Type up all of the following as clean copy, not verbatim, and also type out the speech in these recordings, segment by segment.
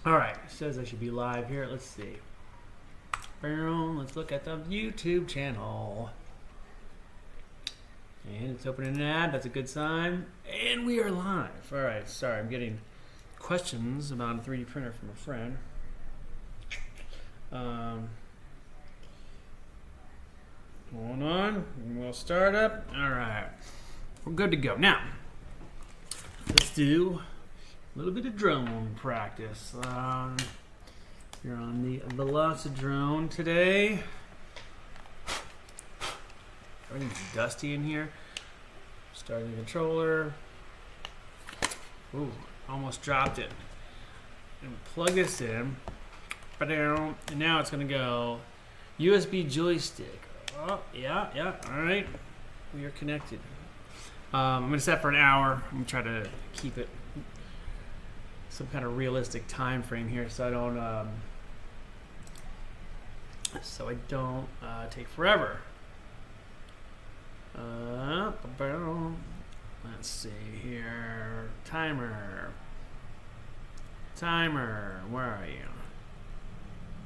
All right, it says I should be live here. Let's see. Let's look at the YouTube channel. And it's opening an ad. That's a good sign. And we are live. All right, sorry, I'm getting questions about a 3D printer from a friend. Going on. We'll start up. All right, we're good to go. Now, let's do a little bit of drone practice. You're on the Velocidrone today. Everything's dusty in here. Starting the controller. Ooh, almost dropped it. And plug this in. And now it's going to go USB joystick. Oh, yeah. All right. We are connected. I'm going to set for an hour. I'm going to try to keep it some kind of realistic time frame here so I don't take forever. Let's see here. Timer, where are you?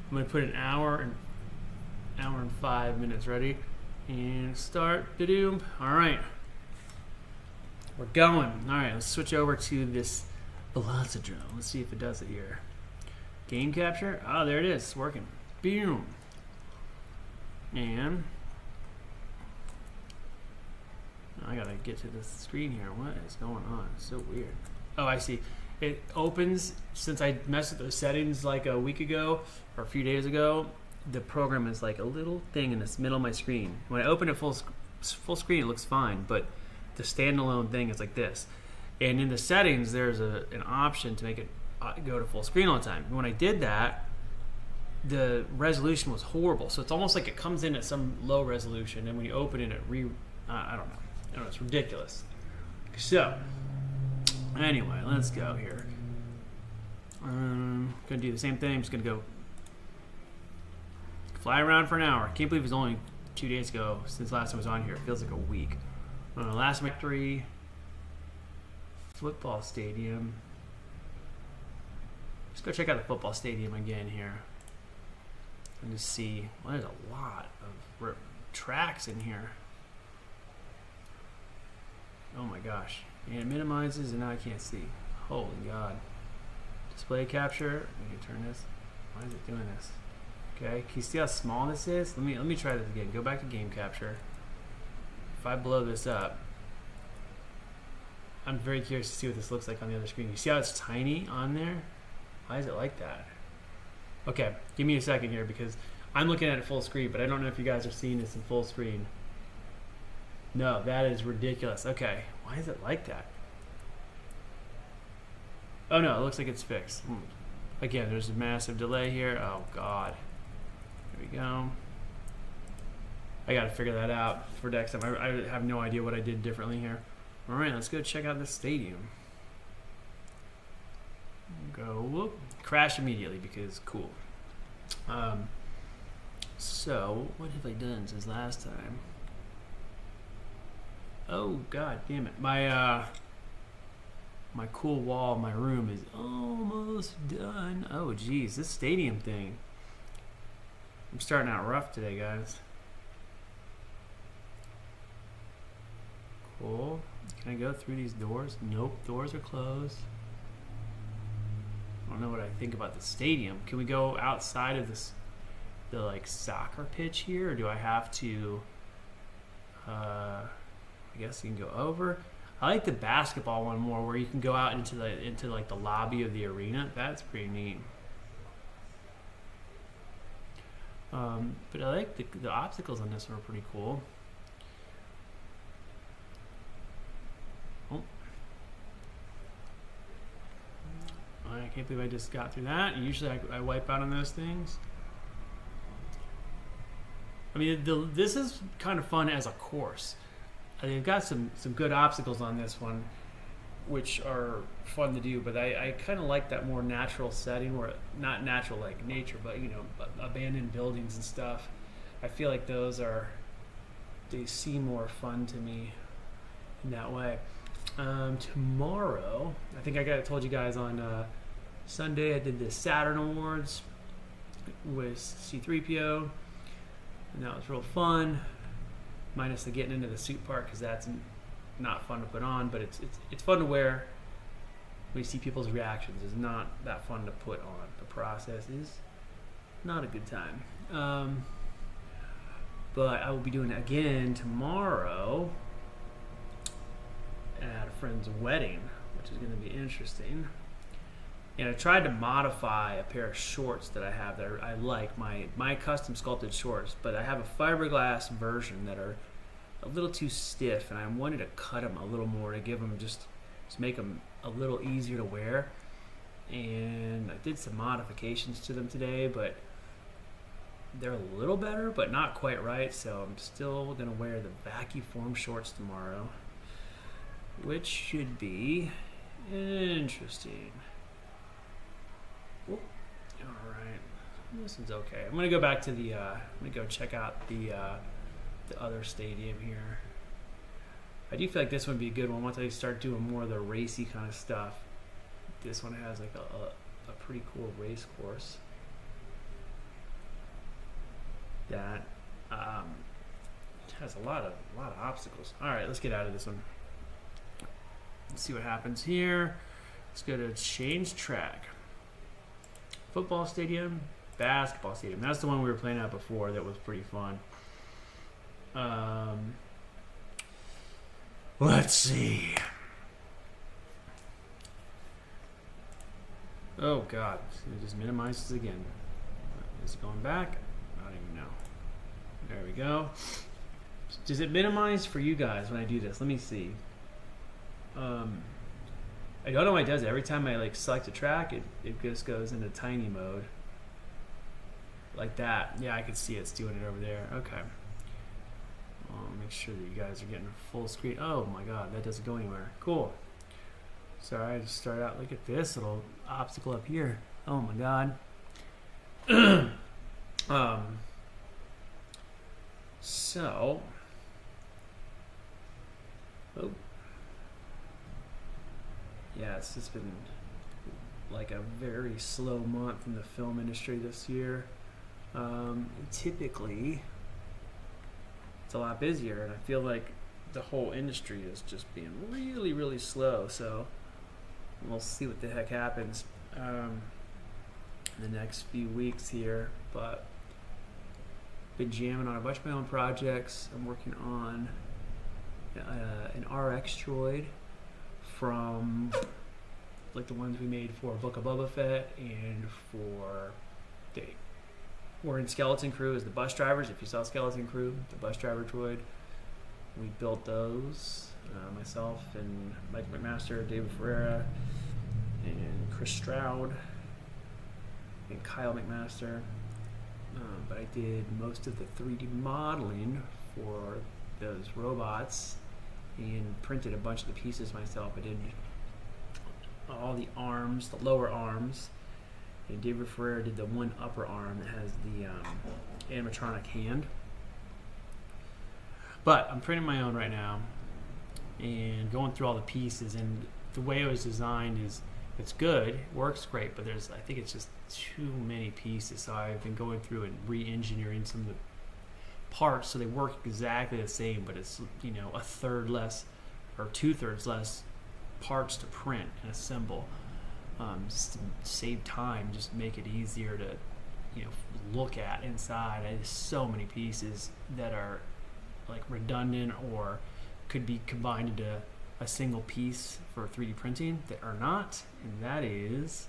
I'm gonna put an hour and 5 minutes. Ready? And start. All right, we're going. All right, let's switch over to this Velocidrone. Let's see if it does it here. Game capture. Oh, there it is. It's working. Boom. And I gotta get to this screen here. What is going on? It's so weird. Oh, I see. It opens, since I messed with those settings like a week ago or a few days ago, the program is like a little thing in the middle of my screen. When I open it full screen, it looks fine, but the standalone thing is like this. And in the settings, there's an option to make it go to full screen all the time. And when I did that, the resolution was horrible. So it's almost like it comes in at some low resolution, and when you open it, I don't know, it's ridiculous. So anyway, let's go here. Gonna do the same thing. I'm just gonna go fly around for an hour. Can't believe it was only 2 days ago since last time I was on here. It feels like a week. Last victory, football stadium. Let's go check out the football stadium again here and just see. Well, there's a lot of tracks in here. Oh my gosh. And it minimizes and now I can't see. Holy God. Display capture. Let me turn this. Why is it doing this? Okay. Can you see how small this is? Let me try this again. Go back to game capture. If I blow this up, I'm very curious to see what this looks like on the other screen. You see how it's tiny on there? Why is it like that? Okay, give me a second here because I'm looking at it full screen, but I don't know if you guys are seeing this in full screen. No, that is ridiculous. Okay, why is it like that? Oh no, it looks like it's fixed. Again, there's a massive delay here. Oh God. Here we go. I gotta figure that out for next time. I have no idea what I did differently here. All right, let's go check out the stadium. Go, whoop, crash immediately because cool. So what have I done since last time? Oh God damn it! My cool wall, my room is almost done. Oh geez, this stadium thing. I'm starting out rough today, guys. Cool. Can I go through these doors? Nope, doors are closed. I don't know what I think about the stadium. Can we go outside of the like soccer pitch here, or do I have to? I guess you can go over. I like the basketball one more, where you can go out into like the lobby of the arena. That's pretty neat. But I like the obstacles on this one are pretty cool. Oh. I can't believe I just got through that. Usually I wipe out on those things. I mean, this is kind of fun as a course. They've got some good obstacles on this one, which are fun to do, but I kind of like that more natural setting, where not natural like nature, but you know, abandoned buildings and stuff. I feel like they seem more fun to me in that way. Tomorrow, I think I told you guys on Sunday I did the Saturn Awards with C3PO, and that was real fun. Minus the getting into the suit part, because that's not fun to put on, but it's fun to wear. When you see people's reactions, it's not that fun to put on. The process is not a good time. But I will be doing it again tomorrow at a friend's wedding, which is going to be interesting. And I tried to modify a pair of shorts that I have that I like, my custom sculpted shorts, but I have a fiberglass version that are a little too stiff, and I wanted to cut them a little more to give them just make them a little easier to wear. And I did some modifications to them today, but they're a little better, but not quite right. So I'm still going to wear the vacuform shorts tomorrow, which should be interesting. All right, this is okay. I'm gonna go back to the. I'm gonna go check out the other stadium here. I do feel like this one would be a good one once I start doing more of the racy kind of stuff. This one has like a pretty cool race course that has a lot of obstacles. All right, let's get out of this one. Let's see what happens here. Let's go to change track. Football stadium, basketball stadium. That's the one we were playing at before. That was pretty fun. Let's see. Oh God, it just minimizes again. Is it going back? I don't even know. There we go. Does it minimize for you guys when I do this? Let me see. I don't know why it does it. Every time I select a track, it just goes into tiny mode. Like that. Yeah, I can see it's doing it over there. Okay. I'll make sure that you guys are getting full screen. Oh my God, that doesn't go anywhere. Cool. Sorry, I just started out. Look at this little obstacle up here. Oh my God. So. Oh. Yeah, it's just been like a very slow month in the film industry this year. Typically, it's a lot busier, and I feel like the whole industry is just being really, really slow. So we'll see what the heck happens in the next few weeks here. But been jamming on a bunch of my own projects. I'm working on an RX droid from like the ones we made for Book of Boba Fett and for we're in Skeleton Crew as the bus drivers. If you saw Skeleton Crew, the bus driver droid, we built those, myself and Mike McMaster, David Ferreira, and Chris Stroud, and Kyle McMaster. But I did most of the 3D modeling for those robots and printed a bunch of the pieces myself. I did all the arms, the lower arms, and David Ferreira did the one upper arm that has the animatronic hand. But I'm printing my own right now and going through all the pieces, and the way it was designed is it's good, it works great, but I think it's just too many pieces. So I've been going through and re-engineering some of the parts so they work exactly the same, but it's a third less or 2/3 less parts to print and assemble, just to save time, just make it easier to look at inside. There's so many pieces that are like redundant or could be combined into a single piece for 3D printing that are not, and that is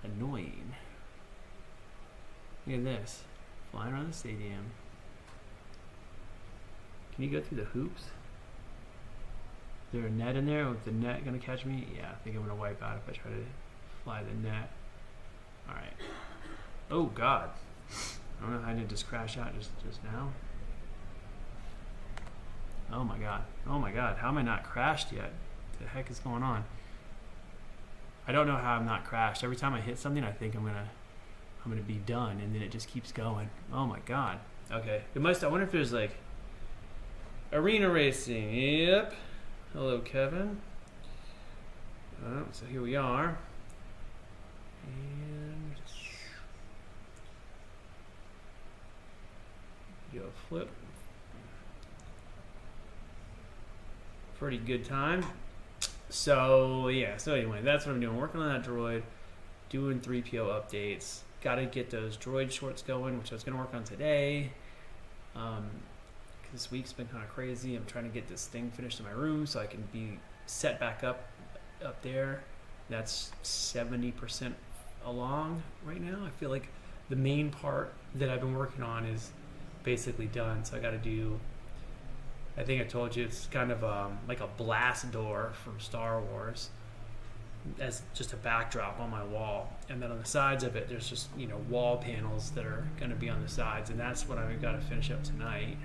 annoying. Look at this, flying around the stadium. Can you go through the hoops? Is there a net in there? Is the net gonna catch me? Yeah, I think I'm gonna wipe out if I try to fly the net. All right. Oh God. I don't know how I didn't just crash out just now. Oh my God. Oh my God. How am I not crashed yet? What the heck is going on? I don't know how I'm not crashed. Every time I hit something, I think I'm gonna be done, and then it just keeps going. Oh my God. Okay. I wonder if there's like arena racing. Yep. Hello, Kevin. So here we are. And do a flip. Pretty good time. So yeah, so anyway, that's what I'm doing. Working on that droid, doing 3PO updates. Got to get those droid shorts going, which I was going to work on today. This week's been kind of crazy. I'm trying to get this thing finished in my room so I can be set back up there. That's 70% along right now. I feel like the main part that I've been working on is basically done. So I got to do, I think I told you, it's kind of like a blast door from Star Wars as just a backdrop on my wall. And then on the sides of it, there's just, you know, wall panels that are going to be on the sides. And that's what I've got to finish up tonight.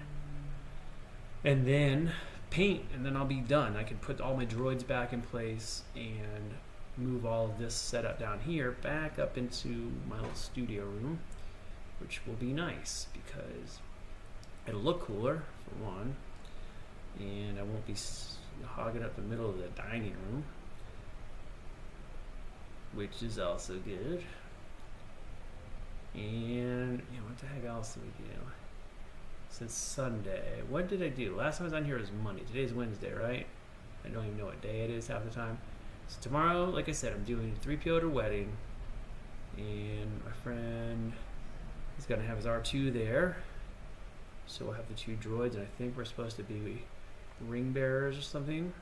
And then paint, and then I'll be done. I can put all my droids back in place and move all of this setup down here back up into my little studio room, which will be nice because it'll look cooler, for one, and I won't be hogging up the middle of the dining room, which is also good. And what the heck else did we do? Since Sunday, what did I do? Last time I was on here was Monday. Today's Wednesday, right? I don't even know what day it is half the time. So tomorrow, like I said, I'm doing 3PO at a wedding, and my friend is gonna have his R2 there. So we'll have the two droids, and I think we're supposed to be ring bearers or something.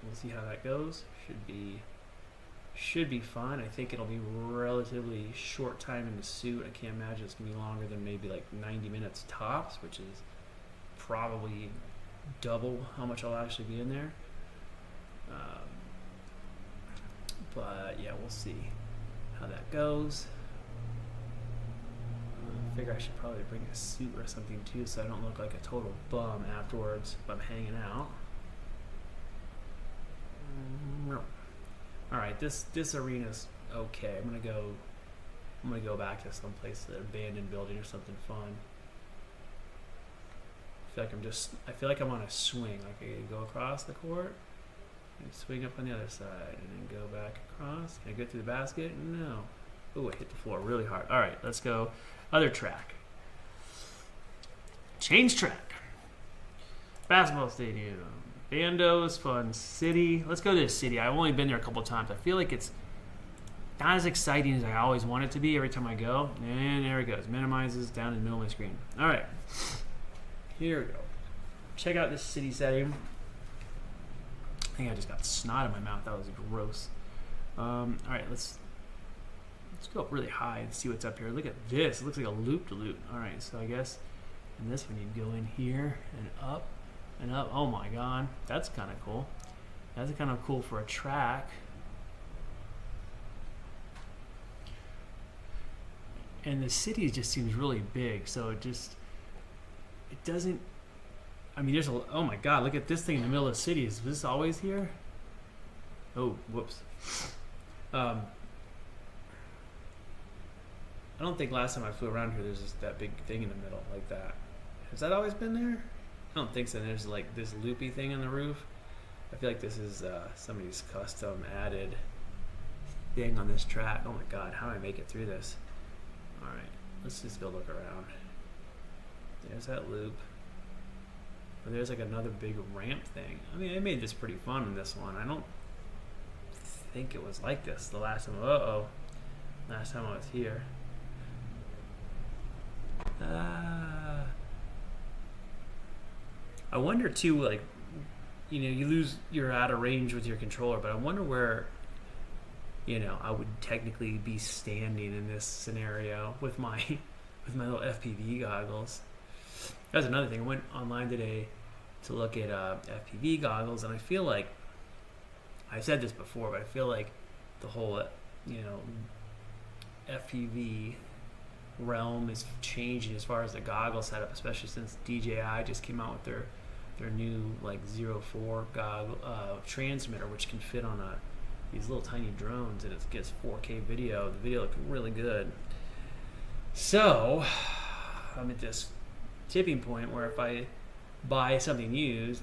We'll see how that goes. Should be fun. I think it'll be relatively short time in the suit. I can't imagine it's gonna be longer than maybe like 90 minutes tops, which is probably double how much I'll actually be in there. But yeah, we'll see how that goes. I figure I should probably bring a suit or something too, so I don't look like a total bum afterwards if I'm hanging out. No. All right, this arena's okay. I'm gonna go back to some place, an abandoned building or something fun. I feel like I'm on a swing. Like I go across the court and swing up on the other side, and then go back across. Can I get through the basket? No. Oh, I hit the floor really hard. All right, let's go. Other track. Change track. Basketball stadium. Bandos, fun city. Let's go to the city. I've only been there a couple times. I feel like it's not as exciting as I always want it to be every time I go. And there it goes. Minimizes down in the middle of my screen. All right. Here we go. Check out this city setting. I think I just got snot in my mouth. That was gross. All right, let's go up really high and see what's up here. Look at this. It looks like a loop-de-loop. All right, so I guess in this one you go in here and up. And up. Oh my god, that's kind of cool. That's kind of cool for a track. And the city just seems really big, so it doesn't. I mean, oh my god, look at this thing in the middle of the city. Is this always here? Oh, whoops. I don't think last time I flew around here there's just that big thing in the middle like that. Has that always been there? I don't think so. There's like this loopy thing on the roof. I feel like this is somebody's custom added thing on this track. Oh my god, how do I make it through this? Alright, let's just go look around. There's that loop. But there's like another big ramp thing. I mean, I made this pretty fun in this one. I don't think it was like this the last time. Last time I was here. I wonder too, like, you're out of range with your controller, but I wonder where, I would technically be standing in this scenario with my little FPV goggles. That was another thing. I went online today to look at FPV goggles, and I feel like, I've said this before, but I feel like the whole, FPV realm is changing as far as the goggle setup, especially since DJI just came out with their new like 04 goggle transmitter, which can fit on these little tiny drones, and it gets 4K video. The video looks really good. So I'm at this tipping point where if I buy something used,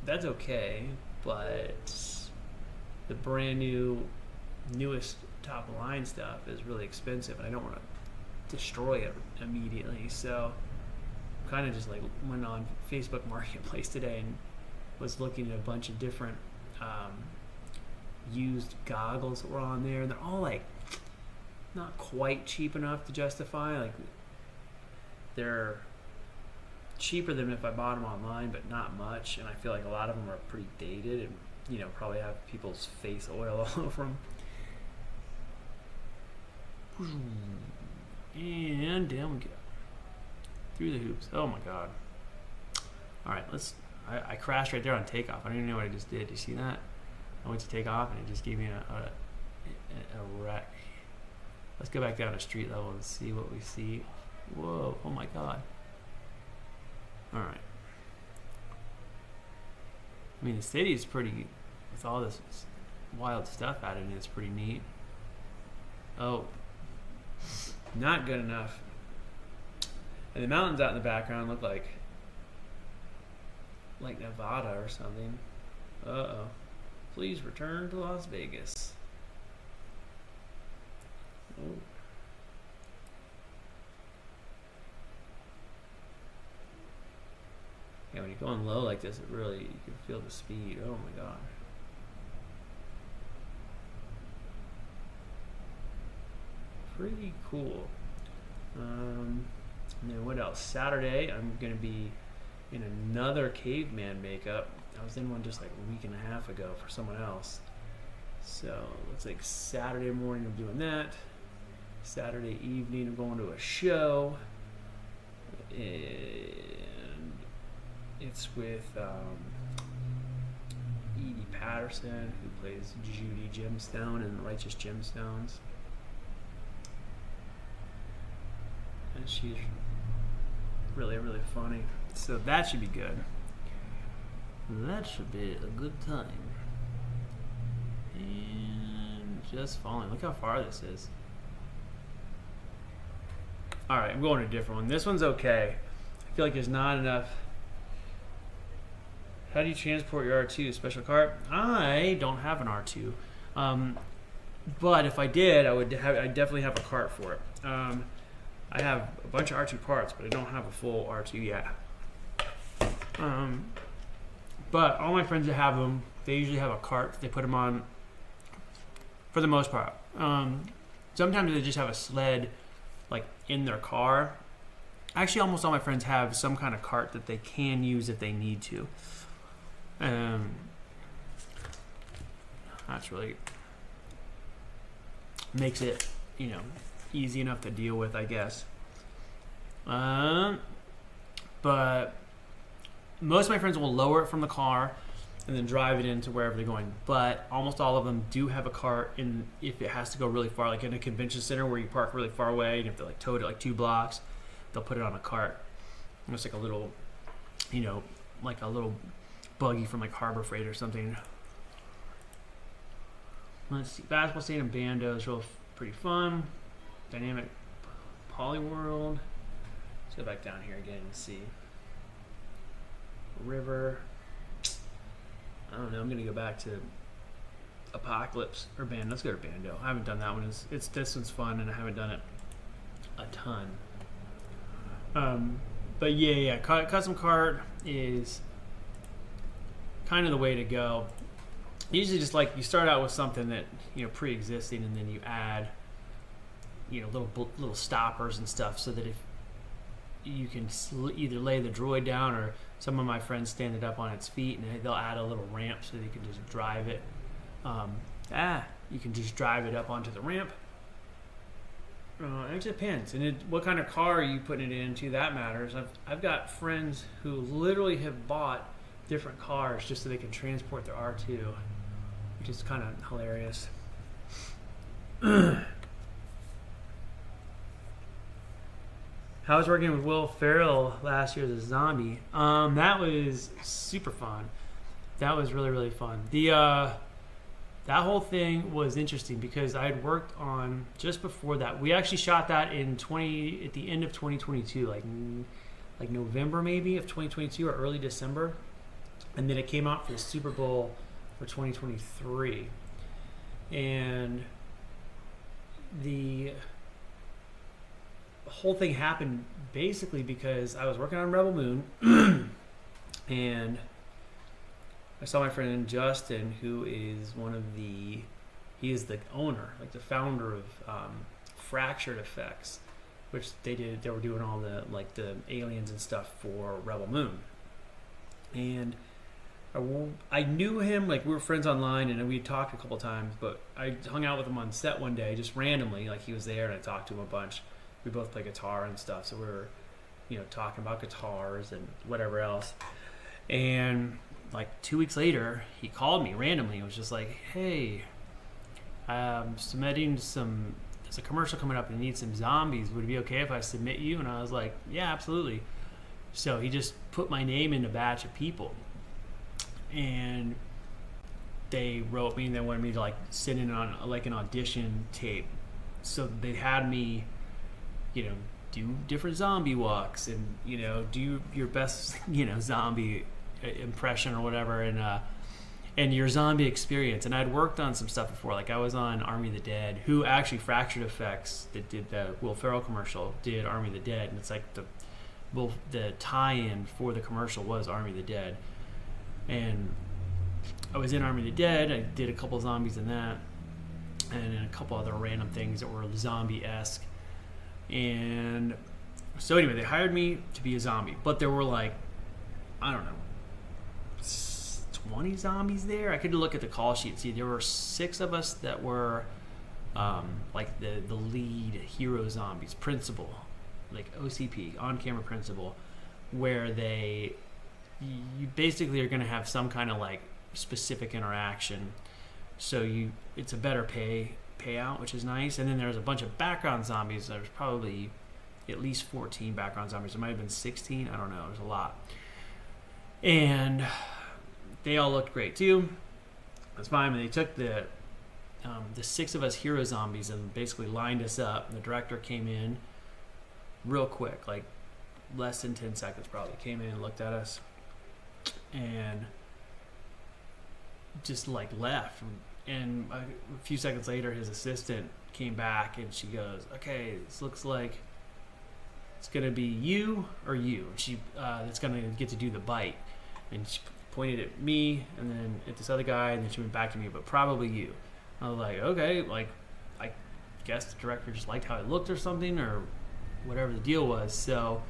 that's okay, but the brand newest top of line stuff is really expensive, and I don't want to destroy it immediately. So kind of just like went on Facebook Marketplace today and was looking at a bunch of different used goggles that were on there, and they're all like not quite cheap enough to justify. Like they're cheaper than if I bought them online, but not much. And I feel like a lot of them are pretty dated and, you know, probably have people's face oil all over them. And down we go. Through the hoops. Oh my god. Alright, I crashed right there on takeoff. I don't even know what I just did. Do you see that? I went to take off and it just gave me a wreck. Let's go back down to street level and see what we see. Whoa, oh my god. Alright. I mean, the city is pretty, with all this wild stuff added in, it's pretty neat. Oh, not good enough. And the mountains out in the background look like Nevada or something. Uh-oh. Please return to Las Vegas. Oh. Yeah, when you're going low like this, it really, you can feel the speed. Oh my god. Pretty cool. And then what else? Saturday, I'm going to be in another caveman makeup. I was in one just like a week and a half ago for someone else. So looks like Saturday morning I'm doing that. Saturday evening I'm going to a show. And it's with Edie Patterson, who plays Judy Gemstone in Righteous Gemstones. And she's really, really funny. So that should be good. That should be a good time. And just falling. Look how far this is. Alright, I'm going to a different one. This one's okay. I feel like there's not enough. How do you transport your R2? Special cart? I don't have an R2. But if I did, I'd definitely have a cart for it. I have a bunch of R2 parts, but I don't have a full R2 yet. But all my friends that have them, they usually have a cart. They put them on, for the most part. Sometimes they just have a sled, like in their car. Actually, almost all my friends have some kind of cart that they can use if they need to. That's really makes it, you know, easy enough to deal with, I guess. But most of my friends will lower it from the car and then drive it into wherever they're going. But almost all of them do have a cart in if it has to go really far, like in a convention center where you park really far away and you have to like tow it like 2 blocks. They'll put it on a cart. It's like a little, you know, like a little buggy from like Harbor Freight or something. Let's see. Basketball stadium bando is pretty fun. Dynamic Polyworld. Let's go back down here again and see. River. I don't know. I'm gonna go back to Apocalypse or Band. Let's go to Bando. I haven't done that one. It's this one's fun, and I haven't done it a ton. But yeah. Custom cart is kind of the way to go. Usually, just like you start out with something that, you know, pre-existing, and then you add, you know, little stoppers and stuff, so that if you can either lay the droid down, or some of my friends stand it up on its feet, and they'll add a little ramp so you can just drive it. You can just drive it up onto the ramp. It depends, and what kind of car are you putting it into? That matters. I've got friends who literally have bought different cars just so they can transport their R2, which is kind of hilarious. How was working with Will Ferrell last year as a zombie? That was super fun. That was really, really fun. That whole thing was interesting because I had worked on, just before that, we actually shot that at the end of 2022, like November maybe of 2022 or early December. And then it came out for the Super Bowl for 2023. And the whole thing happened basically because I was working on Rebel Moon, and I saw my friend Justin, who is he is the owner, like the founder of Fractured Effects, which they were doing all the aliens and stuff for Rebel Moon. And I knew him, like we were friends online and we talked a couple times, but I hung out with him on set one day just randomly, like he was there and I talked to him a bunch. We both play guitar and stuff, so we were, talking about guitars and whatever else. And like 2 weeks later, he called me randomly. It was just like, hey, I'm submitting there's a commercial coming up and need some zombies. Would it be okay if I submit you? And I was like, yeah, absolutely. So he just put my name in a batch of people. And they wrote me and they wanted me to like send in on like an audition tape. So they had me, do different zombie walks and, do your best, zombie impression or whatever. And your zombie experience. And I'd worked on some stuff before. Like I was on Army of the Dead, who actually Fractured Effects that did the Will Ferrell commercial did Army of the Dead. And it's like the tie-in for the commercial was Army of the Dead. And I was in Army of the Dead. I did a couple zombies in that, and then a couple other random things that were zombie-esque. And so anyway, they hired me to be a zombie, but there were like, I don't know, 20 zombies there. I could look at the call sheet and see there were 6 of us that were like the lead hero zombies, principal, like OCP, on-camera principal, where you basically are going to have some kind of like specific interaction, so it's a better payout, which is nice. And then there's a bunch of background zombies. There's probably at least 14 background zombies. There might have been 16. I don't know. There's a lot, and they all looked great too. That's fine. And they took the 6 of us hero zombies and basically lined us up. And the director came in real quick, like less than 10 seconds probably. Came in, looked at us, and just like left. And a few seconds later, his assistant came back and she goes, okay, this looks like it's going to be you or you. And she that's going to get to do the bite. And she pointed at me and then at this other guy, and then she went back to me, but probably you. I was like, okay, like I guess the director just liked how I looked or something, or whatever the deal was. So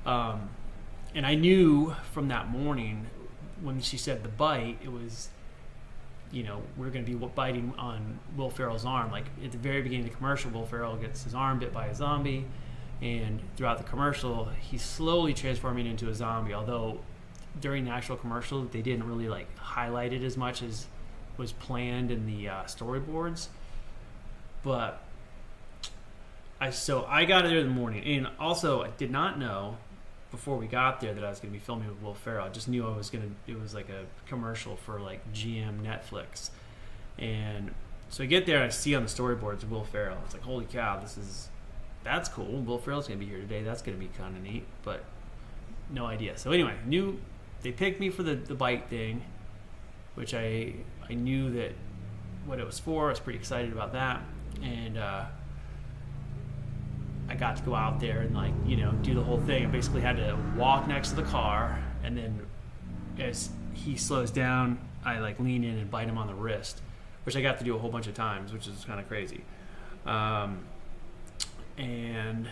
and I knew from that morning when she said the bite, it was, we're going to be biting on Will Ferrell's arm. Like at the very beginning of the commercial, Will Ferrell gets his arm bit by a zombie, and throughout the commercial, he's slowly transforming into a zombie. Although during the actual commercial, they didn't really like highlight it as much as was planned in the storyboards. But I got there in the morning, and also I did not know before we got there that I was going to be filming with Will Ferrell. I just knew it was like a commercial for like GM Netflix. And so I get there and I see on the storyboards Will Ferrell. It's like, holy cow, that's cool. Will Ferrell's going to be here today. That's going to be kind of neat, but no idea. So anyway, they picked me for the bite thing, which I knew that what it was for. I was pretty excited about that. And I got to go out there and do the whole thing. I basically had to walk next to the car, and then as he slows down, I lean in and bite him on the wrist, which I got to do a whole bunch of times, which is kind of crazy. And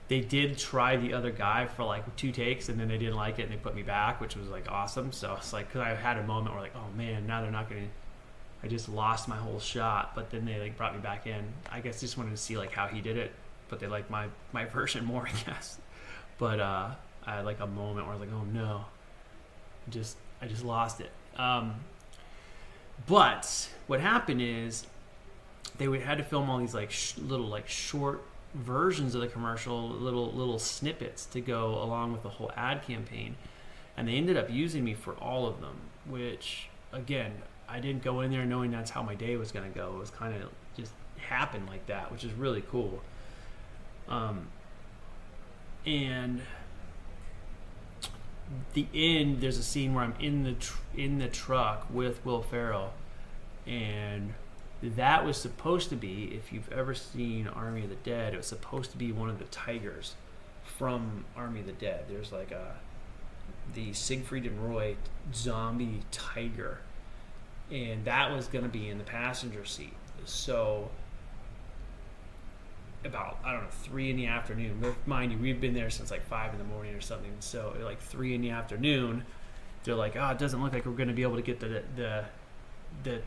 they did try the other guy for 2 takes, and then they didn't like it and they put me back, which was awesome. So it's because I had a moment where oh man, now they're not going to, I just lost my whole shot. But then they brought me back in. I guess just wanted to see how he did it, but they liked my version more, I guess. But I had a moment where I was oh no, I just lost it. But what happened is they had to film all these little short versions of the commercial, little snippets to go along with the whole ad campaign, and they ended up using me for all of them, which again, I didn't go in there knowing that's how my day was going to go. It was kind of just happened like that, which is really cool. And the end, there's a scene where I'm in the truck with Will Ferrell, and that was supposed to be, if you've ever seen Army of the Dead, it was supposed to be one of the tigers from Army of the Dead. There's like the Siegfried and Roy zombie tiger, and that was going to be in the passenger seat. So about, I don't know, 3 in the afternoon. Mind you, we've been there since like 5 in the morning or something. So at like 3 in the afternoon, they're like, oh, it doesn't look like we're going to be able to get the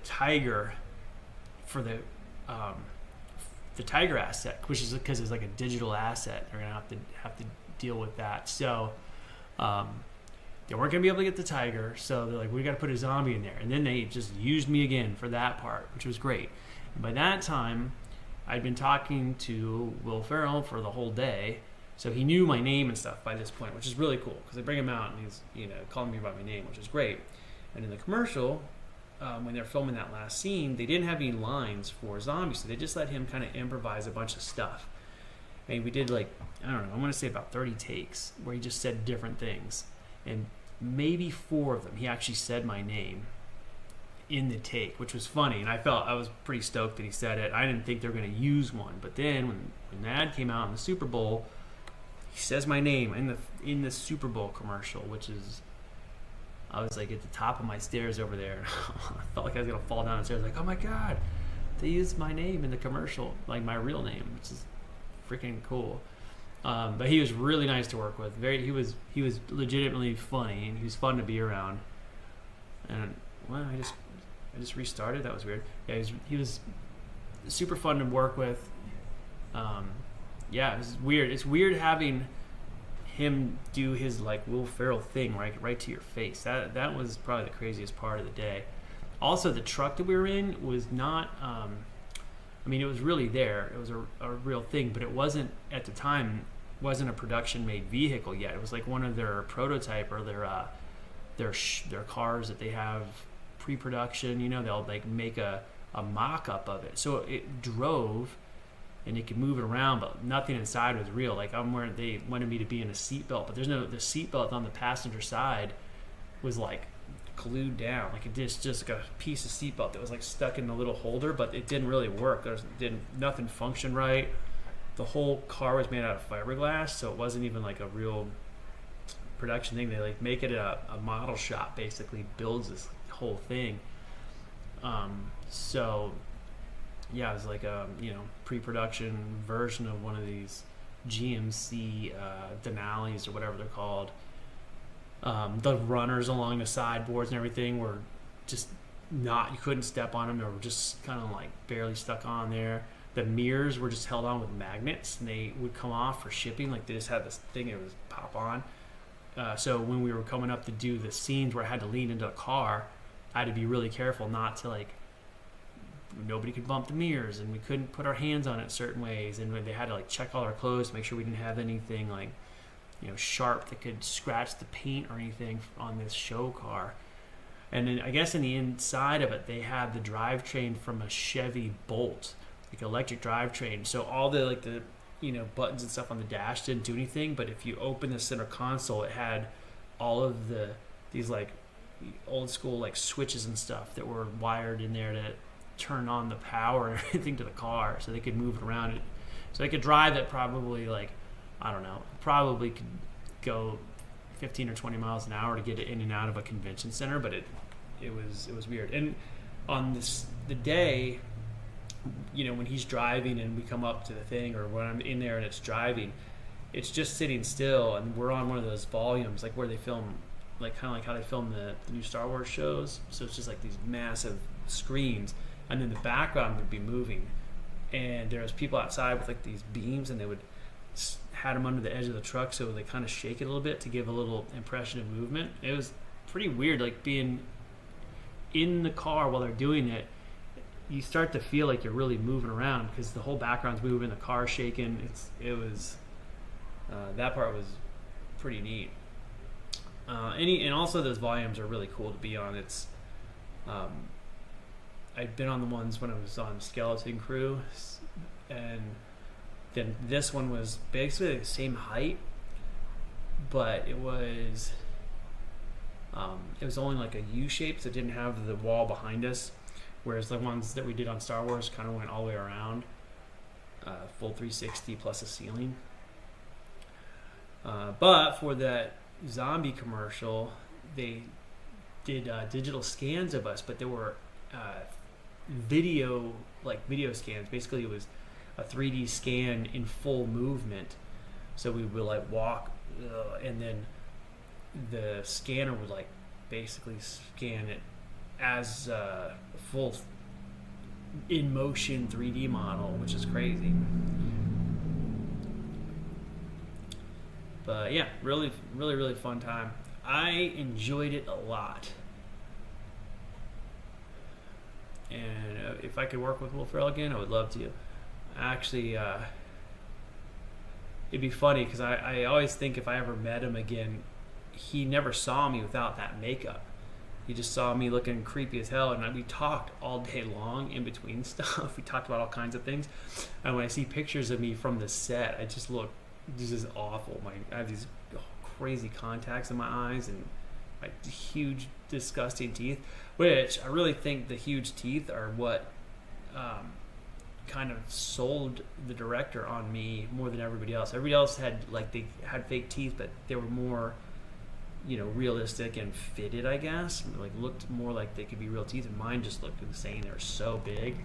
tiger for the tiger asset, which is because it's like a digital asset. They're gonna have to deal with that. So they weren't gonna be able to get the tiger. So they're like, we got to put a zombie in there. And then they just used me again for that part, which was great. And by that time, I'd been talking to Will Ferrell for the whole day, so he knew my name and stuff by this point, which is really cool because they bring him out and he's calling me by my name, which is great. And in the commercial, when they're filming that last scene, they didn't have any lines for zombies, so they just let him kind of improvise a bunch of stuff. And we did like, I don't know, I want to say about 30 takes where he just said different things, and maybe 4 of them he actually said my name in the take, which was funny, and I was pretty stoked that he said it. I didn't think they were going to use one, but then when the ad came out in the Super Bowl, he says my name in the Super Bowl commercial, which is, I was like at the top of my stairs over there. I felt like I was going to fall down the stairs, like, oh my God, they used my name in the commercial, like my real name, which is freaking cool. But he was really nice to work with. He was legitimately funny, and he was fun to be around. And well, I just restarted. That was weird. Yeah, he was super fun to work with. Yeah, it was weird. It's weird having him do his like Will Ferrell thing right to your face. That was probably the craziest part of the day. Also, the truck that we were in was not. I mean, it was really there. It was a real thing, but it wasn't at the time. Wasn't a production-made vehicle yet. It was like one of their prototype or their cars that they have pre-production. They'll like make a mock-up of it. So it drove, and you could move it around, but nothing inside was real. Like they wanted me to be in a seatbelt, but the seatbelt on the passenger side was like glued down. Like it just like a piece of seatbelt that was like stuck in the little holder, but it didn't really work. Nothing functioned right. The whole car was made out of fiberglass, so it wasn't even like a real production thing. They like make it a model shop, basically builds this whole thing. So yeah, it was like a pre-production version of one of these GMC Denali's or whatever they're called. The runners along the sideboards and everything were just you couldn't step on them. They were just kind of like barely stuck on there. The mirrors were just held on with magnets, and they would come off for shipping. Like they just had this thing, it would pop on. So when we were coming up to do the scenes where I had to lean into a car, I had to be really careful not to nobody could bump the mirrors, and we couldn't put our hands on it certain ways, and they had to like check all our clothes to make sure we didn't have anything like sharp that could scratch the paint or anything on this show car. And then I guess in the inside of it they had the drivetrain from a Chevy Bolt, like electric drivetrain. So all the buttons and stuff on the dash didn't do anything, but if you open the center console, it had all of these like old school like switches and stuff that were wired in there to turn on the power and everything to the car, so they could move it around it. So they could drive it probably like, I don't know, probably could go 15 or 20 miles an hour to get it in and out of a convention center, but it was weird. And on the day, when he's driving and we come up to the thing, or when I'm in there and it's driving, it's just sitting still, and we're on one of those volumes like where they film, like kind of like how they film the new Star Wars shows. So it's just like these massive screens, and then the background would be moving, and there was people outside with like these beams, and they would had them under the edge of the truck, so they kind of shake it a little bit to give a little impression of movement. It was pretty weird, like being in the car while they're doing it. You start to feel like you're really moving around because the whole background's moving, the car's shaking. It was that part was pretty neat. And also those volumes are really cool to be on. It's I'd been on the ones when I was on Skeleton Crew, and then this one was basically the same height, but it was only like a U shape, so it didn't have the wall behind us. whereas the ones that we did on Star Wars kind of went all the way around, full 360 plus a ceiling. But for that zombie commercial, they did digital scans of us, but there were video scans. Basically, it was a 3D scan in full movement. So we would like walk, and then the scanner would like basically scan it as a full in motion 3D model, which is crazy. But yeah, really, really, really fun time. I enjoyed it a lot. And if I could work with Will Ferrell again, I would love to. Actually, it'd be funny because I always think if I ever met him again, he never saw me without that makeup. He just saw me looking creepy as hell, and we talked all day long in between stuff. We talked about all kinds of things. And when I see pictures of me from the set, I just look, this is awful. I have these crazy contacts in my eyes and my huge, disgusting teeth, which I really think the huge teeth are what kind of sold the director on me more than everybody else. Everybody else had they had fake teeth, but they were more, realistic and fitted, I guess. Like looked more like they could be real teeth, and mine just looked insane. They were so big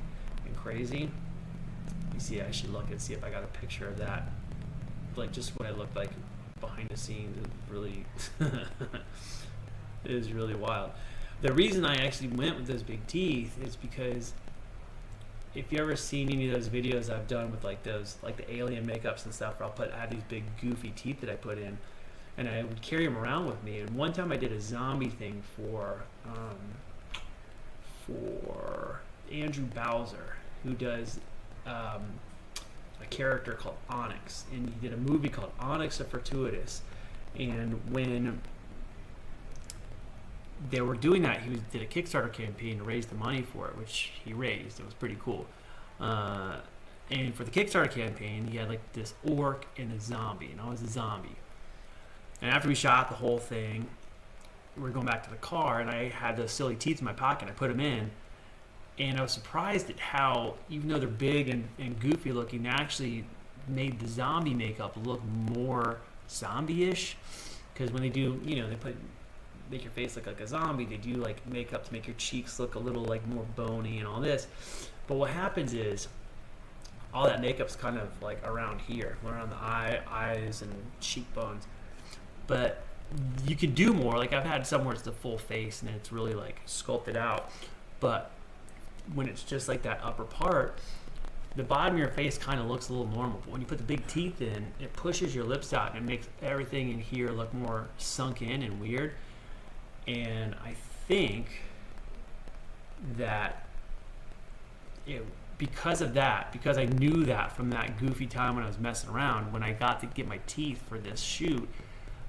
and crazy. You see, I should look and see if I got a picture of that, like just what I looked like behind the scenes. It really, it is really wild. The reason I actually went with those big teeth is because if you ever seen any of those videos I've done with like the alien makeups and stuff, where I have these big goofy teeth that I put in, and I would carry them around with me. And one time I did a zombie thing for Andrew Bowser, who does a character called Onyx, and he did a movie called Onyx the Fortuitous. And when they were doing that, he did a Kickstarter campaign to raise the money for it, which he raised. It was pretty cool. And for the Kickstarter campaign, he had like this orc and a zombie, and I was a zombie. And after we shot the whole thing, we were going back to the car, and I had those silly teeth in my pocket. I put them in, and I was surprised at how, even though they're big and goofy looking, they actually made the zombie makeup look more zombie-ish. Because when they do, they make your face look like a zombie, they do like makeup to make your cheeks look a little like more bony and all this. But what happens is all that makeup's kind of like around here, around the eyes and cheekbones. But you can do more. Like I've had some where it's the full face and it's really like sculpted out. But when it's just like that upper part, the bottom of your face kind of looks a little normal. But when you put the big teeth in, it pushes your lips out and it makes everything in here look more sunk in and weird. And I think that because I knew that from that goofy time when I was messing around, when I got to get my teeth for this shoot,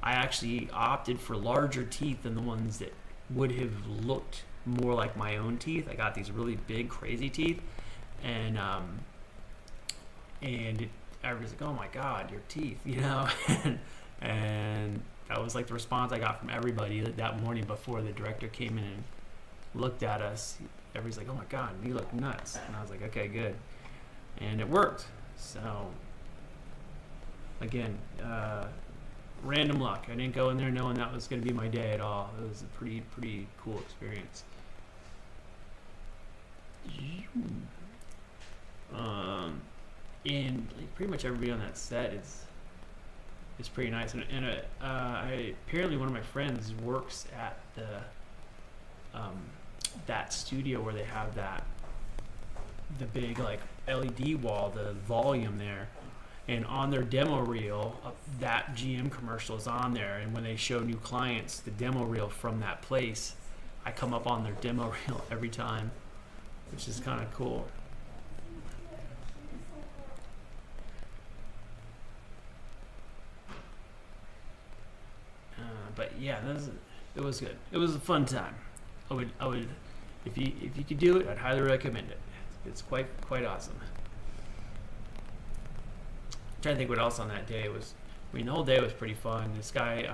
I actually opted for larger teeth than the ones that would have looked more like my own teeth. I got these really big, crazy teeth, and everybody's like, "Oh my God, your teeth," and that was like the response I got from everybody that morning before the director came in and looked at us. Everybody's like, "Oh my God, you look nuts," and I was like, "Okay, good," and it worked. So again, random luck. I didn't go in there knowing that was going to be my day at all. It was a pretty cool experience. And like, pretty much everybody on that set is pretty nice. And apparently one of my friends works at that studio where they have the big like LED wall, the volume there. And on their demo reel, that GM commercial is on there. And when they show new clients the demo reel from that place, I come up on their demo reel every time, which is kind of cool. But yeah, it was good. It was a fun time. I would, if you could do it, I'd highly recommend it. It's quite awesome. I'm trying to think what else on that day was. I mean, the whole day was pretty fun. This guy,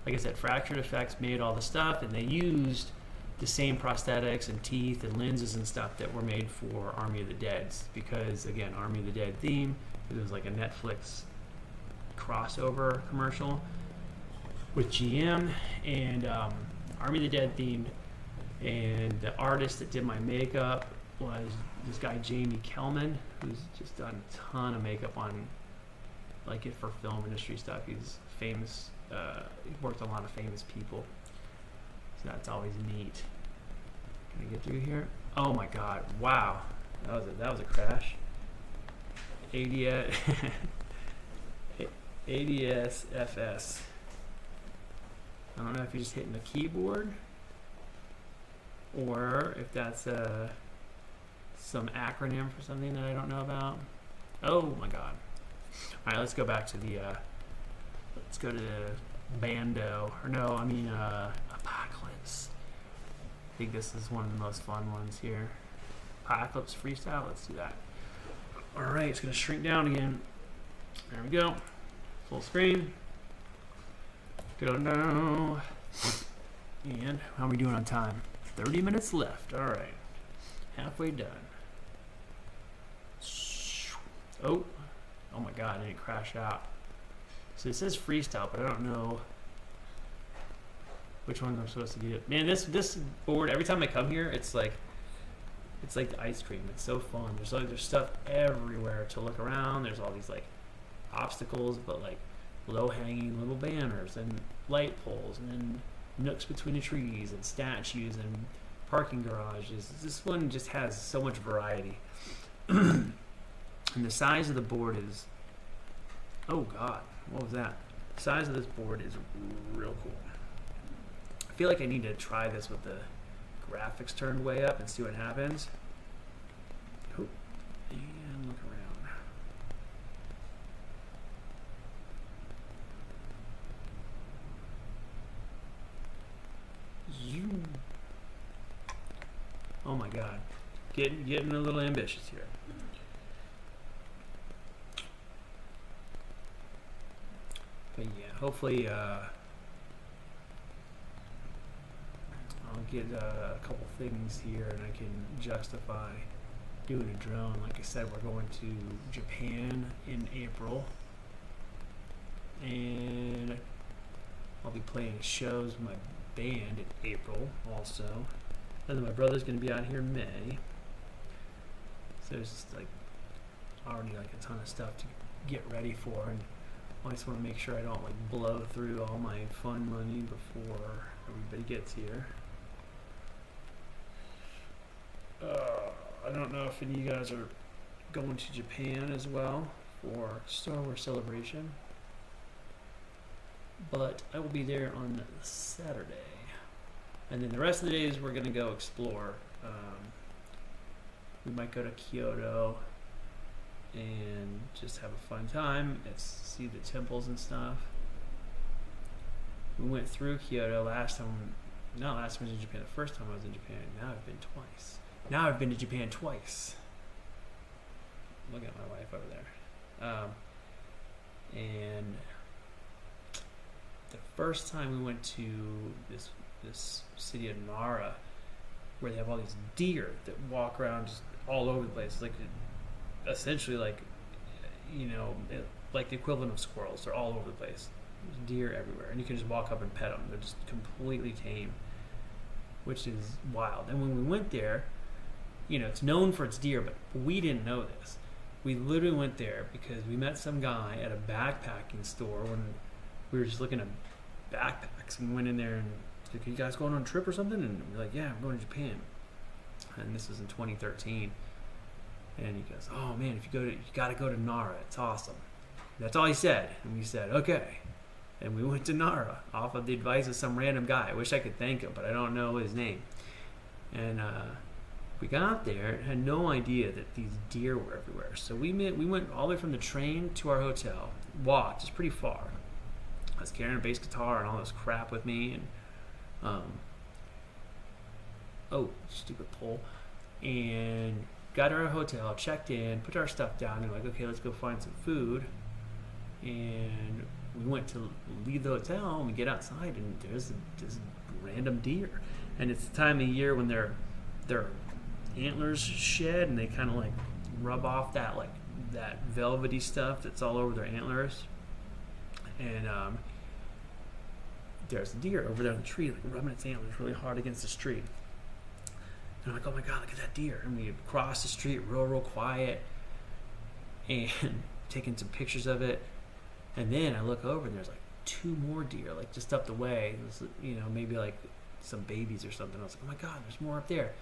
like I said, Fractured Effects made all the stuff, and they used the same prosthetics and teeth and lenses and stuff that were made for Army of the Dead, because again, Army of the Dead theme. It was like a Netflix crossover commercial with GM and Army of the Dead themed. And the artist that did my makeup was this guy Jamie Kellman, who's just done a ton of makeup on like it for film industry stuff. He's famous. He worked with a lot of famous people, so that's always neat. Can I get through here? Oh my God! Wow, that was a crash. ADSFS. I don't know if you're just hitting the keyboard or if that's some acronym for something that I don't know about. Oh my God. All right, let's go back to the, let's go to the Bando, or no, I mean Apocalypse. I think this is one of the most fun ones here. Apocalypse Freestyle, let's do that. All right, it's gonna shrink down again. There we go. Full screen. Go down. And how are we doing on time? 30 minutes left. All right. Halfway done. Oh my God, I didn't crash out. So it says freestyle, but I don't know which one I'm supposed to get. Man, this board, every time I come here, it's like the ice cream. It's so fun. There's stuff everywhere to look around. There's all these like obstacles, but like low-hanging little banners and light poles, and then nooks between the trees and statues and parking garages. This one just has so much variety. And the size of the board is, oh God, what was that? The size of this board is real cool. I feel like I need to try this with the graphics turned way up and see what happens. Oh, and look around. Zoom. Oh my God, getting a little ambitious here. But yeah, hopefully I'll get a couple things here and I can justify doing a drone. Like I said, we're going to Japan in April, and I'll be playing shows with my band in April also. And then my brother's going to be out here in May. So there's just like already like a ton of stuff to get ready for, and I just want to make sure I don't like blow through all my fun money before everybody gets here. I don't know if any of you guys are going to Japan as well for Star Wars Celebration, but I will be there on Saturday. And then the rest of the days we're going to go explore. We might go to Kyoto and just have a fun time, see the temples and stuff. We went through Kyoto not last time I was in Japan, the first time I was in Japan. Now I've been twice. Now I've been to Japan twice. Look at my wife over there. And the first time we went to this city of Nara, where they have all these deer that walk around just all over the place. It's like essentially like, like the equivalent of squirrels. They're all over the place. There's deer everywhere, and you can just walk up and pet them. They're just completely tame, which is wild. And when we went there, it's known for its deer, but we didn't know this. We literally went there because we met some guy at a backpacking store when we were just looking at backpacks, and we went in there and like, "Are you guys going on a trip or something?" And we're like, "Yeah, I'm going to Japan." And this was in 2013. And he goes, "Oh man, you got to go to Nara. It's awesome." That's all he said. And we said, "Okay." And we went to Nara off of the advice of some random guy. I wish I could thank him, but I don't know his name. And we got there and had no idea that these deer were everywhere. So we went all the way from the train to our hotel, walked, it's pretty far. I was carrying a bass guitar and all this crap with me, and stupid pole. And got to our hotel, checked in, put our stuff down, and like, okay, let's go find some food. And we went to leave the hotel, and we get outside, and there's this random deer. and it's the time of year when their antlers shed, and they kind of like rub off that velvety stuff that's all over their antlers. And there's a deer over there on the tree, like rubbing its antlers really hard against the tree. And I'm like, oh my god, look at that deer! And we cross the street real quiet, and taking some pictures of it. And then I look over, and there's like 2 more deer, like just up the way. Maybe like some babies or something. I was like, oh my god, there's more up there.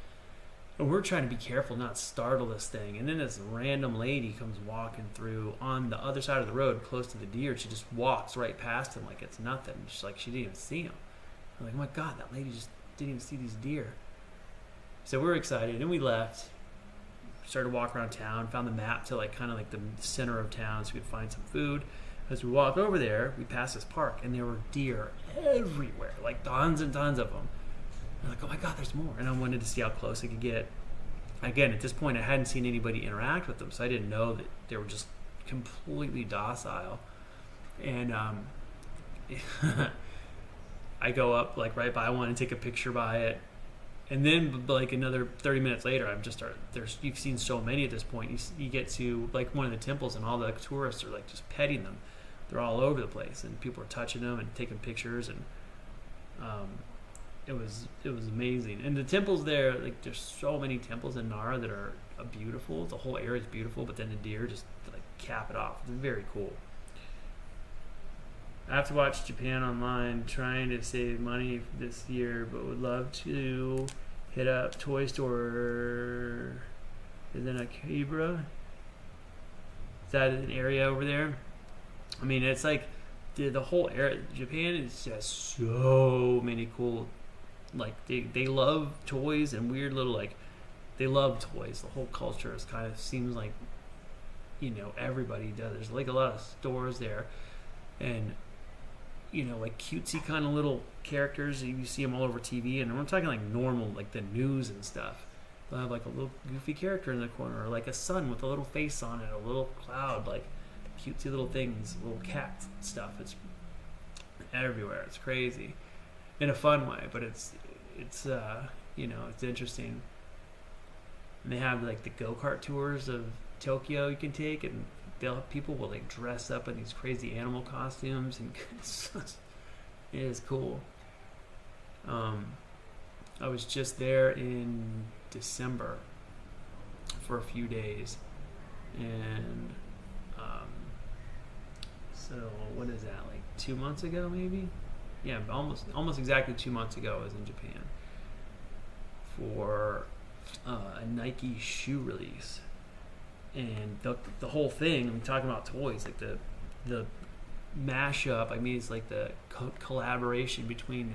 And we're trying to be careful not to startle this thing. And then this random lady comes walking through on the other side of the road, close to the deer. She just walks right past him like it's nothing. Just like she didn't even see him. I'm like, oh my god, that lady just didn't even see these deer. So we're excited, and we left. Started walking around town. Found the map to like kind of like the center of town, so we could find some food. As we walked over there, we passed this park, and there were deer everywhere, like tons and tons of them. I'm like, oh my god, there's more. And I wanted to see how close I could get. Again, at this point, I hadn't seen anybody interact with them, so I didn't know that they were just completely docile. And I go up like right by one and take a picture by it. And then like another 30 minutes later, you've seen so many at this point. You get to like one of the temples, and all the tourists are like just petting them. They're all over the place, and people are touching them and taking pictures, and it was amazing. And the temples there, like there's so many temples in Nara that are beautiful. The whole area is beautiful, but then the deer just like cap it off. It's very cool. I have to watch Japan online, trying to save money this year, but would love to hit up Toy Store. Is that Akihabara? Is that an area over there? I mean, it's like the whole area. Japan is just so many cool. Like they love toys and weird little like. They love toys. The whole culture is kind of seems like, everybody does. There's like a lot of stores there, and like cutesy kind of little characters. You see them all over TV, and I'm talking like normal, like the news and stuff. They'll have like a little goofy character in the corner, or like a sun with a little face on it, a little cloud, like cutesy little things, little cat stuff. It's everywhere. It's crazy in a fun way, but it's it's interesting. And they have like the go-kart tours of Tokyo you can take, and people will like dress up in these crazy animal costumes, and it is cool. I was just there in December for a few days, and so what is that, like 2 months ago maybe? Yeah, almost exactly 2 months ago I was in Japan for a Nike shoe release. And the whole thing, I'm talking about toys, like the mashup, I mean, it's like the collaboration between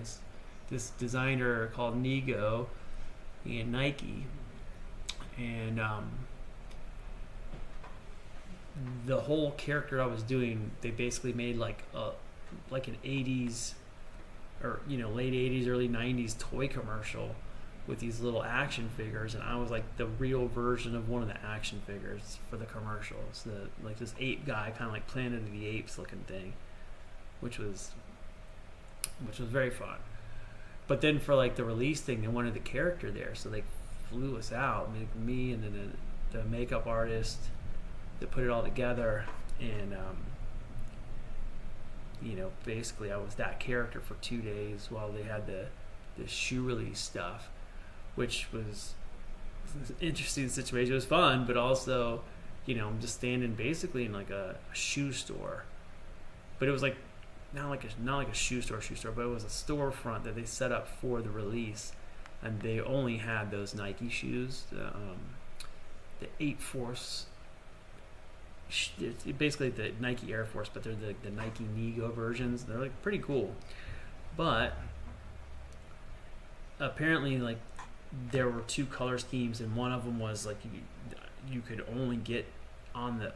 this designer called Nigo and Nike, and the whole character I was doing, they basically made like an 80s or late 80s early 90s toy commercial with these little action figures, and I was like the real version of one of the action figures for the commercial. It's like this ape guy, kind of like Planet of the Apes looking thing, which was very fun. But then for like the release thing, they wanted the character there, so they flew us out, me and then the makeup artist that put it all together, and basically I was that character for 2 days while they had the shoe release stuff, which was an interesting situation. It was fun, but also, I'm just standing basically in like a shoe store, but it was like not like a shoe store, but it was a storefront that they set up for the release, and they only had those Nike shoes, the 8 Force. It's basically the Nike Air Force, but they're the Nike Nigo versions. They're like pretty cool, but apparently like there were 2 color schemes, and one of them was like you could only get on the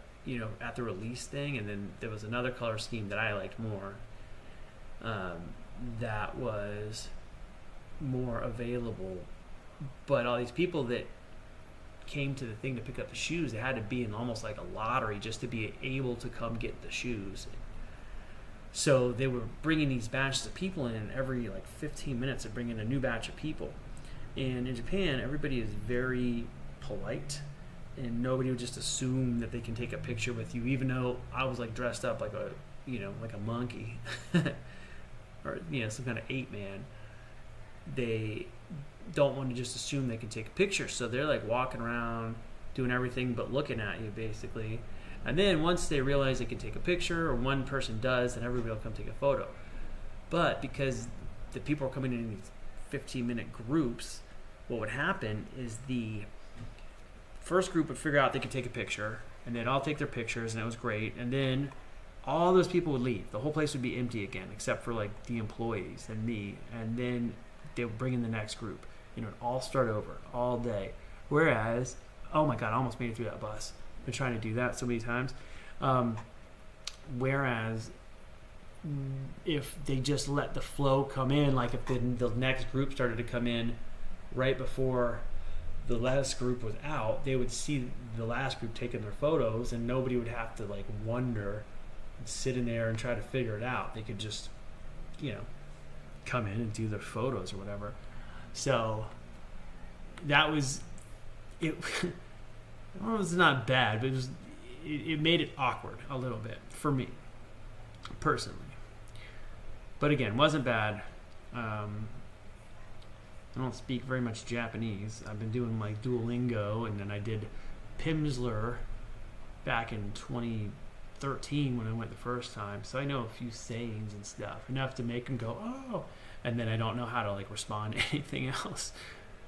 at the release thing, and then there was another color scheme that I liked more, that was more available, but all these people that came to the thing to pick up the shoes, they had to be in almost like a lottery just to be able to come get the shoes. So they were bringing these batches of people in every like 15 minutes. They bring in a new batch of people. And in Japan, everybody is very polite, and nobody would just assume that they can take a picture with you, even though I was like dressed up like a, like a monkey or, some kind of ape man. They don't want to just assume they can take a picture. So they're like walking around doing everything but looking at you, basically. And then once they realize they can take a picture, or one person does, then everybody will come take a photo. But because the people are coming in these 15-minute groups, what would happen is the first group would figure out they could take a picture, and they'd all take their pictures, and it was great. And then all those people would leave. The whole place would be empty again, except for like the employees and me. And then they would bring in the next group. It'd all start over all day. Whereas, oh my God, I almost made it through that bus. Been trying to do that so many times. Whereas if they just let the flow come in, like if the next group started to come in right before the last group was out, they would see the last group taking their photos, and nobody would have to like wonder and sit in there and try to figure it out. They could just, come in and do their photos or whatever. So that was it. Well, it's not bad, but it made it awkward a little bit for me, personally. But again, wasn't bad. I don't speak very much Japanese. I've been doing like Duolingo, and then I did Pimsleur back in 2013 when I went the first time. So I know a few sayings and stuff, enough to make them go, oh, and then I don't know how to like respond to anything else.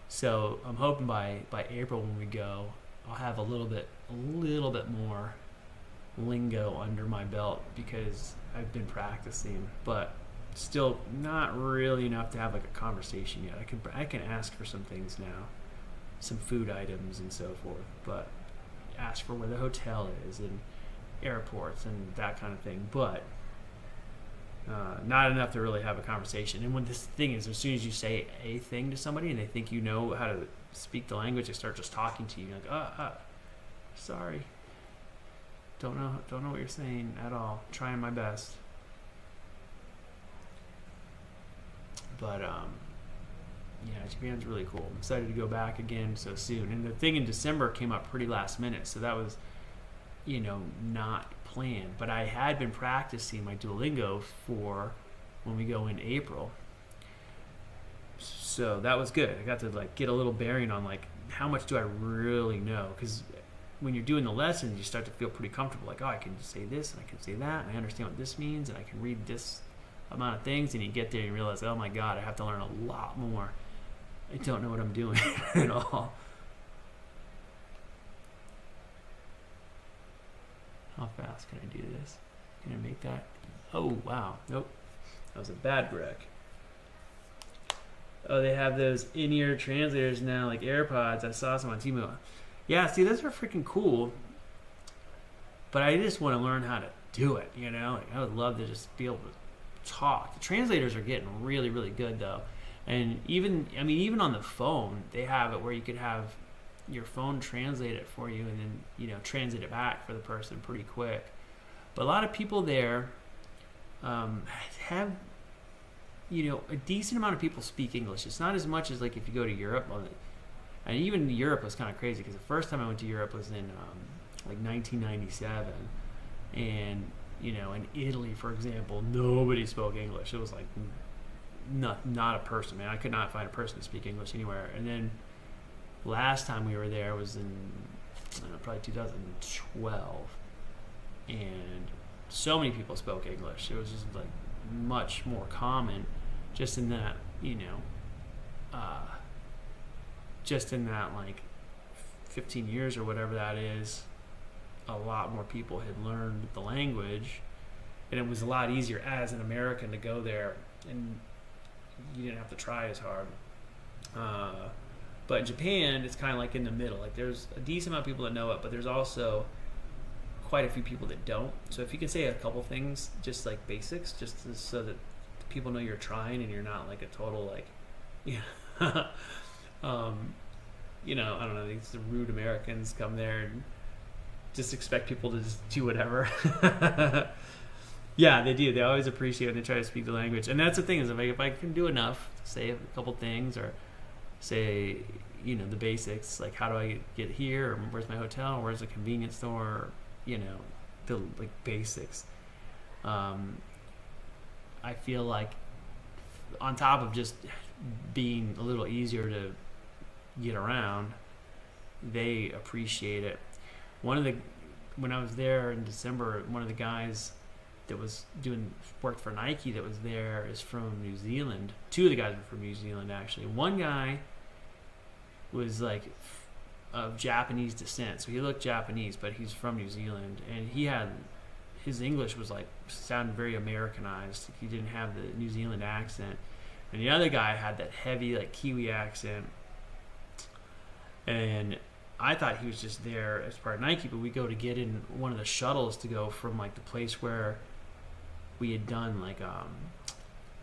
So I'm hoping by April when we go, I'll have a little bit more lingo under my belt, because I've been practicing, but still not really enough to have like a conversation yet. I can ask for some things now, some food items and so forth, but ask for where the hotel is and airports and that kind of thing, but not enough to really have a conversation. And when this thing is, as soon as you say a thing to somebody and they think you know how to speak the language, they start just talking to you like, sorry, don't know what you're saying at all, trying my best. But Japan's really cool. I'm excited to go back again so soon. And the thing in December came up pretty last minute, so that was not planned. But I had been practicing my Duolingo for when we go in April, so that was good. I got to like get a little bearing on like how much do I really know, because when you're doing the lessons, you start to feel pretty comfortable. Like, oh, I can say this and I can say that, and I understand what this means, and I can read this amount of things. And you get there and you realize, oh my God, I have to learn a lot more. I don't know what I'm doing at all. How fast can I do this? Can I make that? Oh, wow. Nope. That was a bad brick. Oh, they have those in-ear translators now, like AirPods. I saw some on Temu. Yeah, see, those are freaking cool. But I just want to learn how to do it, Like, I would love to just be able to talk. The translators are getting really, really good, though. And even on the phone, they have it where you could have your phone translate it for you and then, translate it back for the person pretty quick. But a lot of people there have, a decent amount of people speak English. It's not as much as like if you go to Europe. And even Europe was kind of crazy, because the first time I went to Europe was in like 1997. And, in Italy, for example, nobody spoke English. It was like not a person, man. I could not find a person to speak English anywhere. And then last time we were there was in probably 2012, and so many people spoke English. It was just like much more common, just in that like 15 years or whatever that is. A lot more people had learned the language, and it was a lot easier as an American to go there, and you didn't have to try as hard. But in Japan, it's kind of like in the middle. Like, there's a decent amount of people that know it, but there's also quite a few people that don't. So if you can say a couple things, just like basics, just so that people know you're trying and you're not like a total like, I don't know, these rude Americans come there and just expect people to just do whatever. Yeah, they do. They always appreciate it when they try to speak the language. And that's the thing is if I can do enough, say a couple things or say, you know, the basics, like how do I get here, or where's my hotel, or where's the convenience store, or, you know, the like basics. I feel like on top of just being a little easier to get around, they appreciate it. When I was there in December, one of the guys that was worked for Nike that was there is from New Zealand. Two of the guys were from New Zealand, actually. One guy was like of Japanese descent, so he looked Japanese, but he's from New Zealand, and his English was like sounded very Americanized. He didn't have the New Zealand accent, and the other guy had that heavy like Kiwi accent. And I thought he was just there as part of Nike, but we go to get in one of the shuttles to go from like the place where we had done like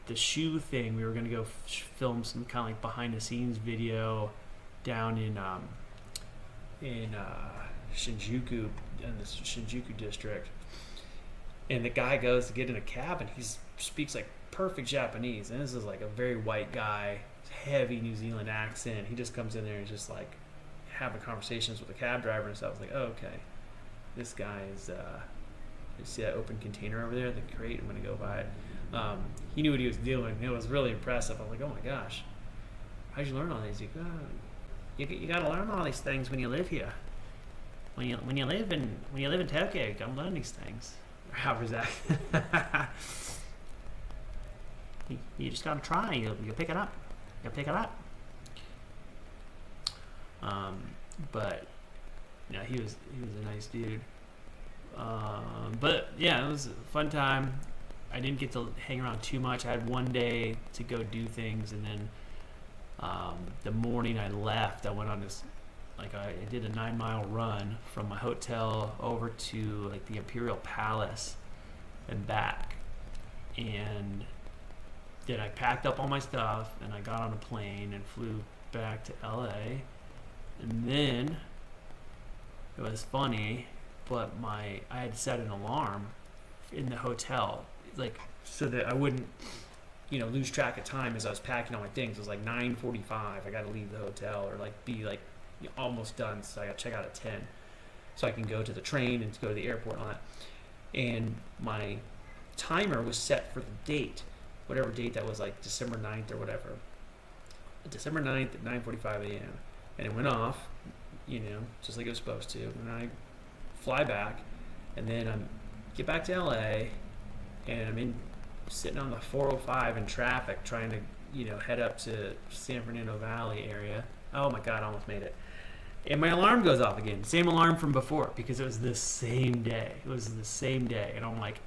the shoe thing. We were going to go film some kind of like behind the scenes video down in Shinjuku, in the Shinjuku district. And the guy goes to get in a cab, and he speaks like perfect Japanese. And this is like a very white guy, heavy New Zealand accent. He just comes in there and just like having conversations with the cab driver and stuff. I was like, oh, okay, this guy is. You see that open container over there, the crate? I'm gonna go buy it. He knew what he was doing. It was really impressive. I was like, oh my gosh, how'd you learn all these? You got to learn all these things when you live here. When you live in Tokyo, you gotta learn these things. How's that? you just gotta try. You pick it up. You pick it up. But yeah, he was a nice dude. But yeah, it was a fun time. I didn't get to hang around too much. I had one day to go do things, and then the morning I left, I went on this, like I did a 9-mile run from my hotel over to like the Imperial Palace and back. And then I packed up all my stuff and I got on a plane and flew back to LA. And then it was funny, but I had set an alarm in the hotel, like so that I wouldn't, lose track of time as I was packing all my things. It was like 9:45. I got to leave the hotel or like be like almost done, so I got to check out at 10, so I can go to the train and go to the airport and all that. And my timer was set for the date, whatever date that was, like December 9th or whatever. December 9th at 9:45 a.m. And it went off, just like it was supposed to. And I fly back, and then I get back to LA, and I'm sitting on the 405 in traffic trying to, head up to San Fernando Valley area. Oh my God, I almost made it. And my alarm goes off again. Same alarm from before, because it was the same day. It was the same day. And I'm like,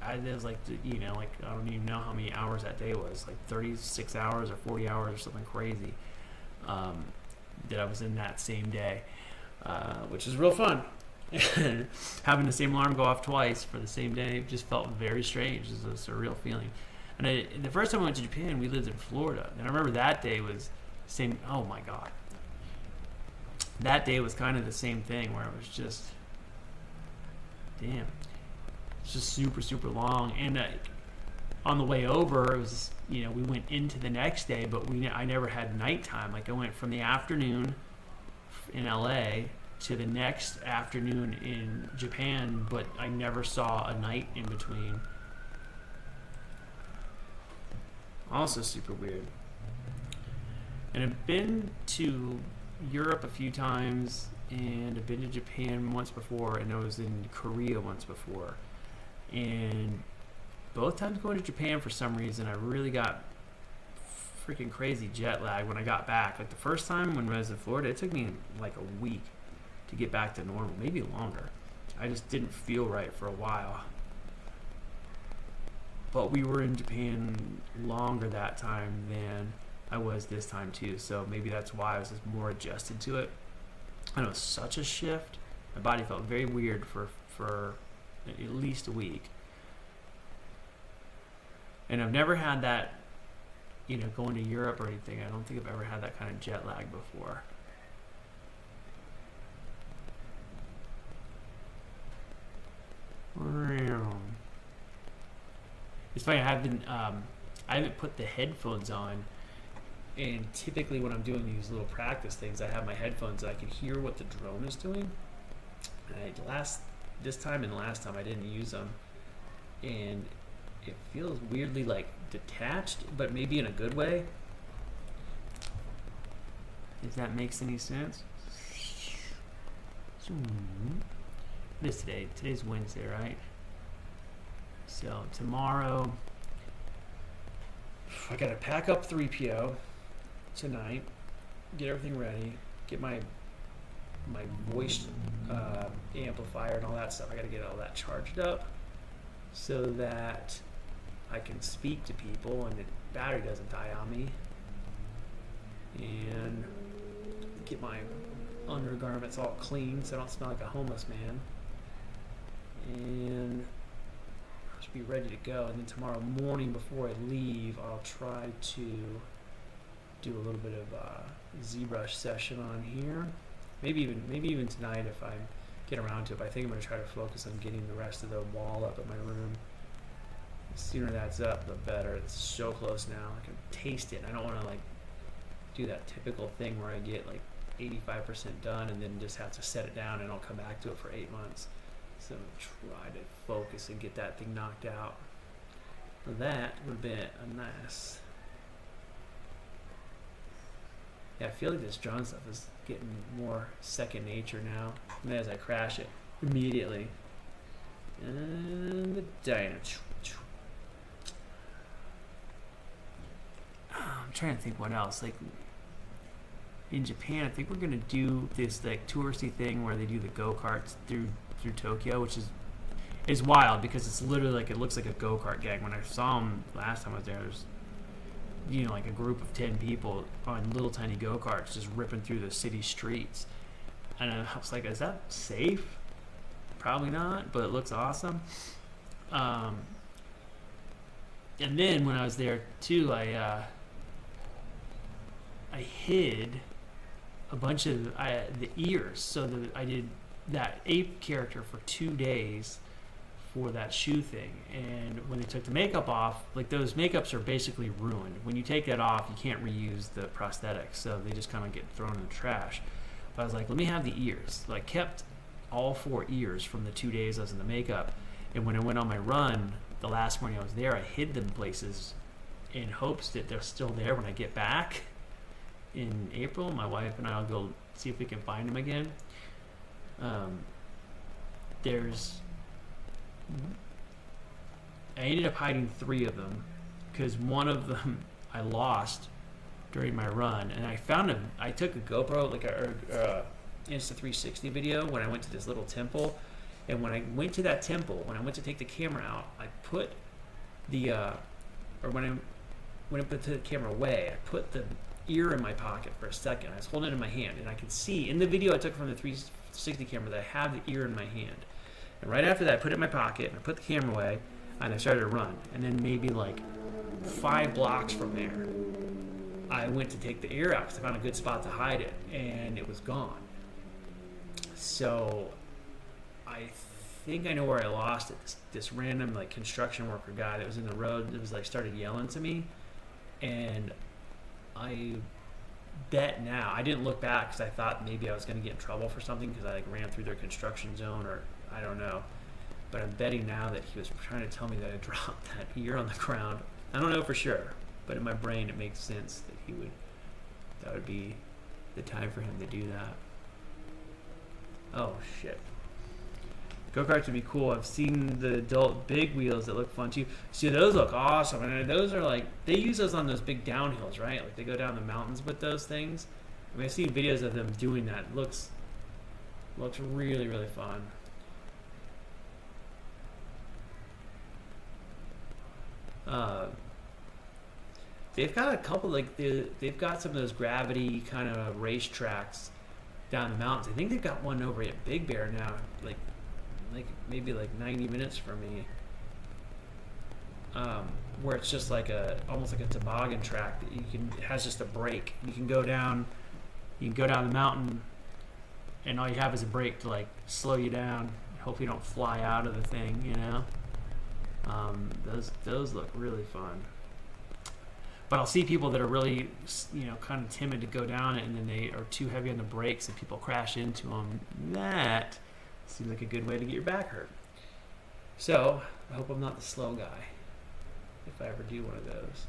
it was like, I don't even know how many hours that day was, like 36 hours or 40 hours or something crazy, that I was in that same day, which is real fun. Having the same alarm go off twice for the same day just felt very strange. It was a surreal feeling. And the first time I went to Japan, we lived in Florida. And I remember that day was the same. Oh my God. That day was kind of the same thing, where it was just, damn. It's just super, super long. And on the way over, it was, we went into the next day, but I never had nighttime. Like I went from the afternoon in LA to the next afternoon in Japan, but I never saw a night in between. Also super weird. And I've been to Europe a few times, and I've been to Japan once before, and I was in Korea once before. And both times going to Japan, for some reason, I really got freaking crazy jet lag when I got back. Like the first time when I was in Florida, it took me like a week to get back to normal, maybe longer. I just didn't feel right for a while. But we were in Japan longer that time than I was this time too, so maybe that's why I was just more adjusted to it. And it was such a shift. My body felt very weird for at least a week. And I've never had that, going to Europe or anything. I don't think I've ever had that kind of jet lag before. All funny. I haven't put the headphones on, and typically when I'm doing these little practice things, I have my headphones. I can hear what the drone is doing. And this time and last time I didn't use them, and it feels weirdly like detached, but maybe in a good way. If that makes any sense. What is today? Today's Wednesday, right? So tomorrow, I gotta pack up 3PO tonight, get everything ready, get my voice amplifier and all that stuff. I gotta get all that charged up so that I can speak to people and the battery doesn't die on me. And get my undergarments all clean so I don't smell like a homeless man. And I should be ready to go. And then tomorrow morning before I leave, I'll try to do a little bit of a ZBrush session on here. Maybe even tonight if I get around to it. But I think I'm going to try to focus on getting the rest of the wall up in my room. The sooner that's up, the better. It's so close now. I can taste it. I don't want to like do that typical thing where I get like 85% done and then just have to set it down and I'll come back to it for 8 months. So I'm going to try to focus and get that thing knocked out. That would have been a nice. Yeah, I feel like this drone stuff is getting more second nature now. And as I crash it, immediately. And the dyno. I'm trying to think what else. Like in Japan, I think we're gonna do this like touristy thing where they do the go-karts through Tokyo, which is wild because it's literally like it looks like a go-kart gang. When I saw them last time I was there, there's like a group of 10 people on little tiny go-karts just ripping through the city streets, and I was like, is that safe? Probably not, but it looks awesome. And then when I was there too, I hid a bunch of the ears, so that I did that ape character for 2 days for that shoe thing. And when they took the makeup off, like those makeups are basically ruined. When you take that off, you can't reuse the prosthetics, so they just kind of get thrown in the trash. But I was like, let me have the ears. So I kept all 4 ears from the 2 days I was in the makeup. And when I went on my run, the last morning I was there, I hid them places in hopes that they're still there when I get back in April. My wife and I will go see if we can find them again. I ended up hiding 3 of them because one of them I lost during my run, and I found him. I took a GoPro, like a Insta360 video when I went to this little temple, and when I went to that temple, when I went to take the camera out, I put the when I put the camera away, I put the ear in my pocket for a second. I was holding it in my hand, and I could see in the video I took from the 360 camera that I have the ear in my hand. And right after that, I put it in my pocket, and I put the camera away, and I started to run. And then maybe like 5 blocks from there, I went to take the ear out because I found a good spot to hide it, and it was gone. So I think I know where I lost it. This random like construction worker guy that was in the road that was like started yelling to me, and I bet now, I didn't look back because I thought maybe I was going to get in trouble for something because I like ran through their construction zone, or I don't know. But I'm betting now that he was trying to tell me that I dropped that ear on the ground. I don't know for sure, but in my brain it makes sense that that would be the time for him to do that. Oh shit. Go-karts would be cool. I've seen the adult big wheels that look fun too. See, those look awesome. And those are like, they use those on those big downhills, right? Like they go down the mountains with those things. I mean, I've seen videos of them doing that. It looks really, really fun. They've got a couple, like they've got some of those gravity kind of race tracks down the mountains. I think they've got one over at Big Bear now, like maybe like 90 minutes from me, where it's just like almost like a toboggan track that it has just a brake. You can go down the mountain, and all you have is a brake to like slow you down. Hope you don't fly out of the thing, you know. Those look really fun. But I'll see people that are really, kind of timid to go down it, and then they are too heavy on the brakes, and people crash into them. That seems like a good way to get your back hurt. So I hope I'm not the slow guy if I ever do one of those.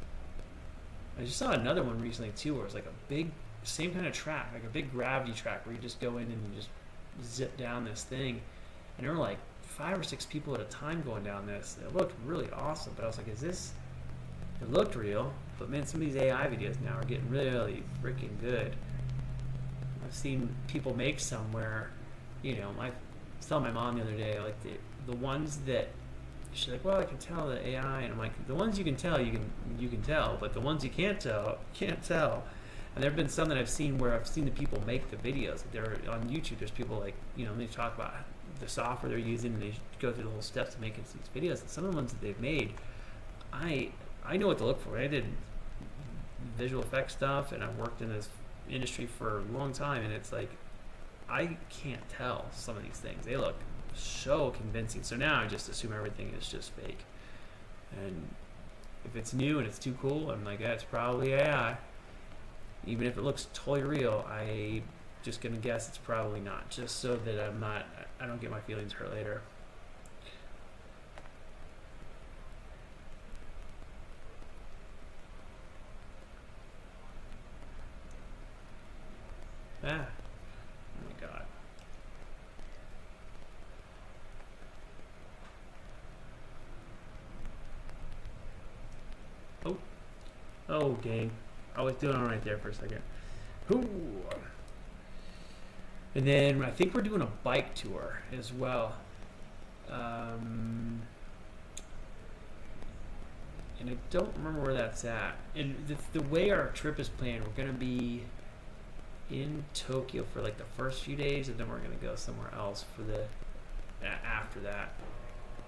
I just saw another one recently too, where it's like a big, same kind of track, like a big gravity track, where you just go in and you just zip down this thing, and there were like 5 or 6 people at a time going down this. It looked really awesome, but I was like, it looked real, but man, some of these AI videos now are getting really freaking good. I've seen people make some where, I was telling my mom the other day, like the ones that, she's like, well, I can tell the AI, and I'm like, the ones you can tell, you can tell, but the ones you can't tell, can't tell. And there have been some that I've seen where I've seen the people make the videos. They're on YouTube. There's people like, they talk about the software they're using, and they go through the whole steps to making these videos. And some of the ones that they've made, I know what to look for. I did visual effects stuff, and I've worked in this industry for a long time, and it's like, I can't tell some of these things. They look so convincing. So now I just assume everything is just fake. And if it's new and it's too cool, I'm like, it's probably AI. Even if it looks totally real, I just gonna guess it's probably not, just so that I don't get my feelings hurt later. Oh my God. Oh dang. I was doing all right there for a second. Ooh. And then I think we're doing a bike tour as well. And I don't remember where that's at. And the way our trip is planned, we're going to be in Tokyo for like the first few days, and then we're going to go somewhere else for after that,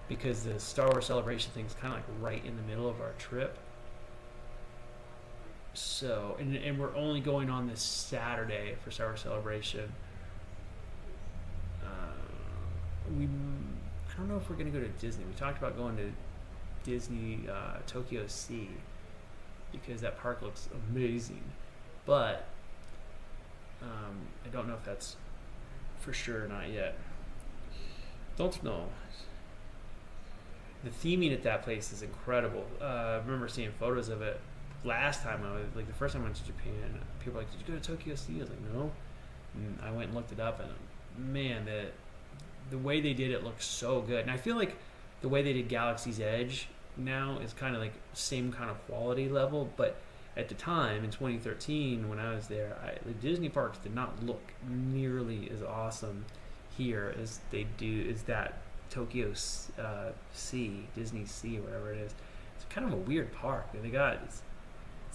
because the Star Wars Celebration thing is kind of like right in the middle of our trip. So, and we're only going on this Saturday for Star Wars Celebration. I don't know if we're going to go to Disney. We talked about going to Disney Tokyo Sea, because that park looks amazing, but I don't know if that's for sure or not yet. Don't know. The theming at that place is incredible. I remember seeing photos of it last time I was, like, the first time I went to Japan. People were like, did you go to Tokyo Sea? I was like, no. And I went and looked it up, and man, the way they did it looks so good. And I feel like the way they did Galaxy's Edge now is kind of like same kind of quality level, but at the time in 2013 when I was there, the Disney parks did not look nearly as awesome here as they do as that Tokyo Sea, Disney Sea, or whatever it is. It's kind of a weird park. It's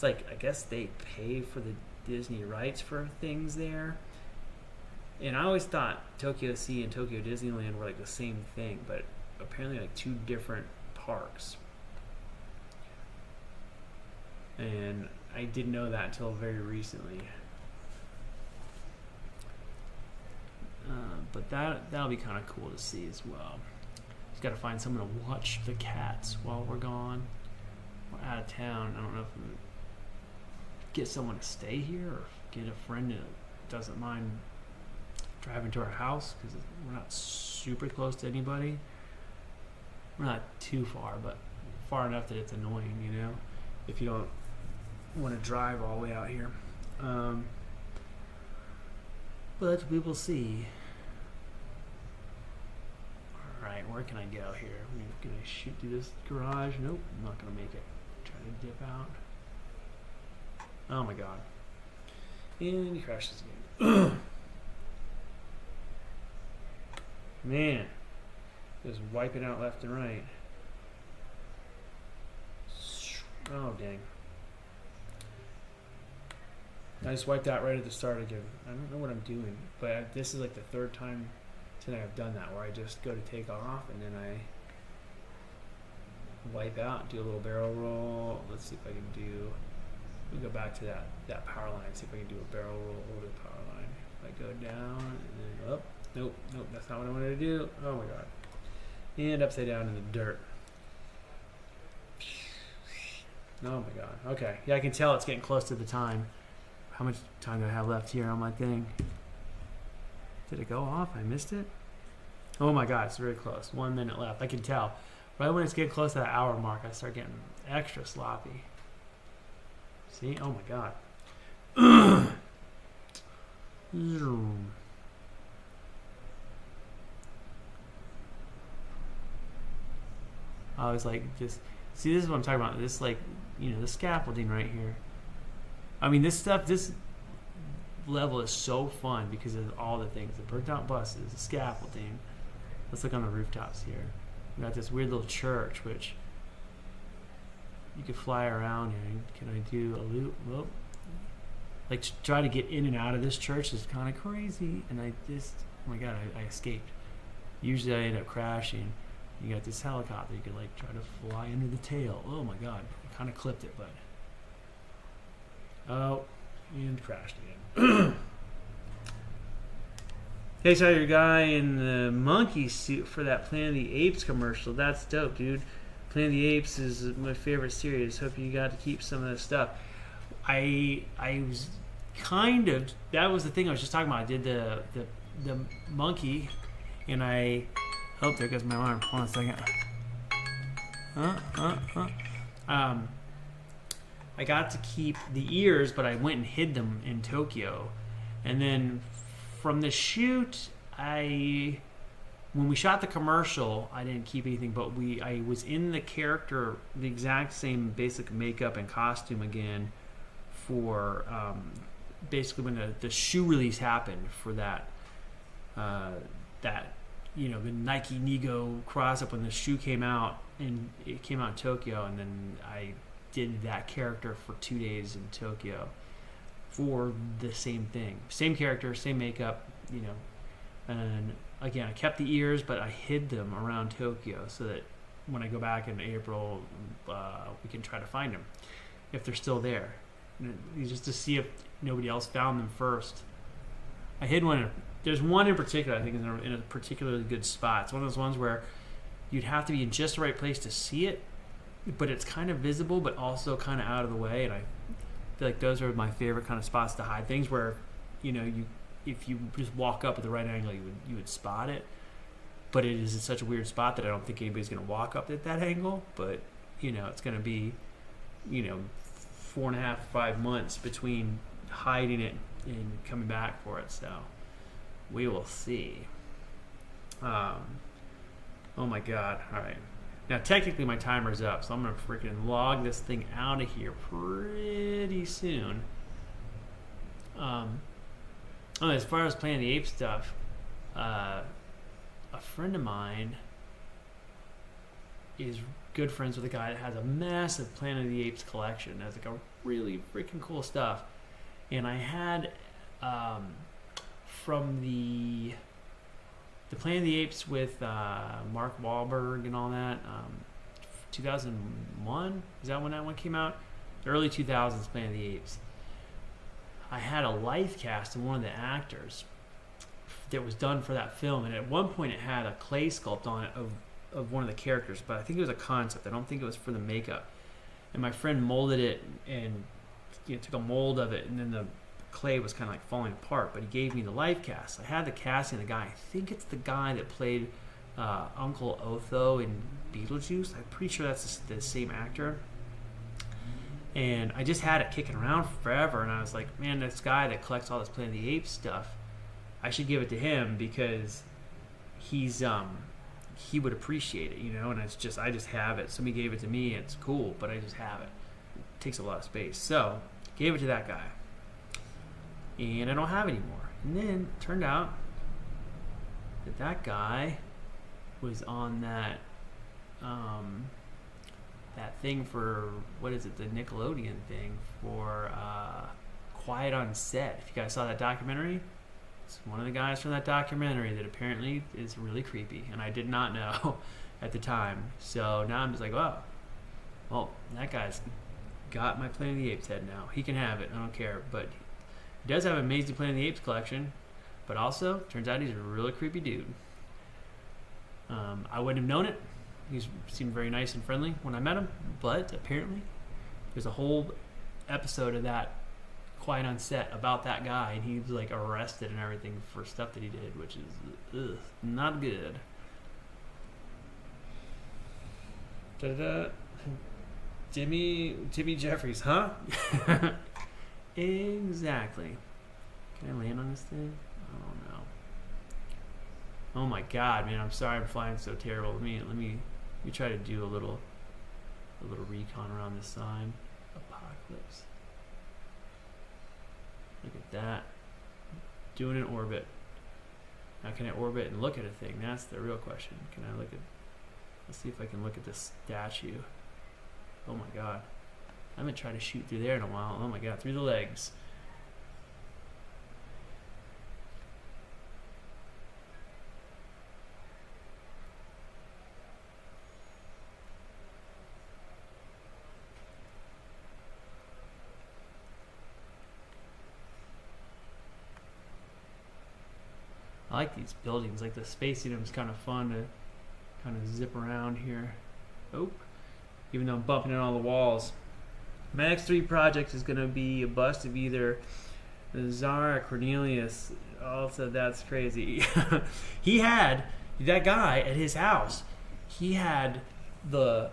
like, I guess they pay for the Disney rights for things there. And I always thought Tokyo Sea and Tokyo Disneyland were like the same thing, but apparently like 2 different parks. And I didn't know that until very recently. But that'll be kind of cool to see as well. Just got to find someone to watch the cats while we're gone. We're out of town. I don't know if we get someone to stay here or get a friend that doesn't mind driving to our house, because we're not super close to anybody. We're not too far, but far enough that it's annoying, if you don't want to drive all the way out here. But we will see. Alright, where can I go here? Can I shoot through this garage? Nope, I'm not going to make it. Try to dip out. Oh my God. And he crashes again. Man, just wiping out left and right. Oh, dang. I just wiped out right at the start again. I don't know what I'm doing, but this is like the 3rd time tonight I've done that, where I just go to take off and then I wipe out, do a little barrel roll. Let's see if I can do, we go back to that power line, see if I can do a barrel roll over the power line. If I go down and then up. Nope, that's not what I wanted to do. Oh my God. And upside down in the dirt. Oh my god. Okay. Yeah, I can tell it's getting close to the time. How much time do I have left here on my thing? Did it go off? I missed it? Oh my god, it's very close. 1 minute left. I can tell. Right when it's getting close to that hour mark, I start getting extra sloppy. See? Oh my god. Zoom. I was like, just see, this is what I'm talking about. This, like, you know, the scaffolding right here. I mean, this stuff, this level is so fun because of all the things: the burnt out buses, the scaffolding. Let's look on the rooftops here. We got this weird little church, which you could fly around here. Can I do a loop? Well, like, to try to get in and out of this church is kind of crazy, and I just, oh my god, I escaped. Usually I end up crashing. You got this helicopter, you could like try to fly into the tail. Oh my god, I kind of clipped it, but oh, and crashed again. Hey, saw your guy in the monkey suit for that Planet of the Apes commercial. That's dope, dude. Planet of the Apes is my favorite series. Hope you got to keep some of this stuff. I was kind of, that was the thing I was just talking about. I did the monkey, and I, oh, there goes my alarm. Hold on a second. I got to keep the ears, but I went and hid them in Tokyo. And then from the shoot, when we shot the commercial, I didn't keep anything, but I was in the character, the exact same basic makeup and costume again for basically when the shoe release happened for that you know, the Nike Nego cross up when the shoe came out, and it came out in Tokyo, and then I did that character for 2 days in Tokyo for the same thing, same character, same makeup, you know. And again, I kept the ears, but I hid them around Tokyo so that when I go back in April, we can try to find them if they're still there, just to see if nobody else found them first. I hid one. There's one in particular I think is in a particularly good spot. It's one of those ones where you'd have to be in just the right place to see it, but it's kind of visible, but also kind of out of the way. And I feel like those are my favorite kind of spots to hide things where, you know, if you just walk up at the right angle, you would spot it. But it is in such a weird spot that I don't think anybody's going to walk up at that angle. But, you know, it's going to be, you know, 4.5 to 5 months between hiding it and coming back for it. So we will see. Oh my god. All right. Now, technically, my timer's up, so I'm going to freaking log this thing out of here pretty soon. As far as Planet of the Apes stuff, a friend of mine is good friends with a guy that has a massive Planet of the Apes collection. That's like a really freaking cool stuff. And I had from the Planet of the Apes with Mark Wahlberg and all that, 2001, is that when that one came out? The early 2000s Planet of the Apes. I had a life cast of one of the actors that was done for that film, and at one point it had a clay sculpt on it of one of the characters, but I think it was a concept. I don't think it was for the makeup. And my friend molded it and, you know, took a mold of it, and then the clay was kind of like falling apart, but he gave me the life cast. I had the casting of the guy. I think it's the guy that played Uncle Otho in Beetlejuice. I'm pretty sure that's the same actor. And I just had it kicking around forever, and I was like, man, this guy that collects all this Planet of the Apes stuff, I should give it to him because he's he would appreciate it, you know. And it's just, I just have it. Somebody gave it to me. It's cool, but I just have it. It takes a lot of space, so gave it to that guy, and I don't have it anymore. And then it turned out that guy was on that that thing for, what is it, the Nickelodeon thing for Quiet on Set. If you guys saw that documentary, it's one of the guys from that documentary that apparently is really creepy, and I did not know at the time. So now I'm just like, oh, well, that guy's got my Planet of the Apes head now. He can have it, I don't care. But he does have an amazing Planet of the Apes collection, but also turns out he's a really creepy dude. I wouldn't have known it. He seemed very nice and friendly when I met him, but apparently There's a whole episode of that Quiet on Set about that guy, and he was like arrested and everything for stuff that he did, which is not good. Da-da-da. Jimmy Jeffries, huh? Exactly. Can I land on this thing? I don't know. Oh my god, man! I'm sorry, I'm flying so terrible. Let me try to do a little recon around this side. Apocalypse. Look at that. Doing an orbit. Now can I orbit and look at a thing? That's the real question. Can I look at... Let's see if I can look at this statue. Oh my god. I haven't tried to shoot through there in a while. Oh my god, through the legs. I like these buildings. Like the Space Needham's kind of fun to kind of zip around here. Oh, even though I'm bumping in all the walls. My next 3 projects is going to be a bust of either Zara Cornelius. Also, that's crazy. He had that guy at his house. He had the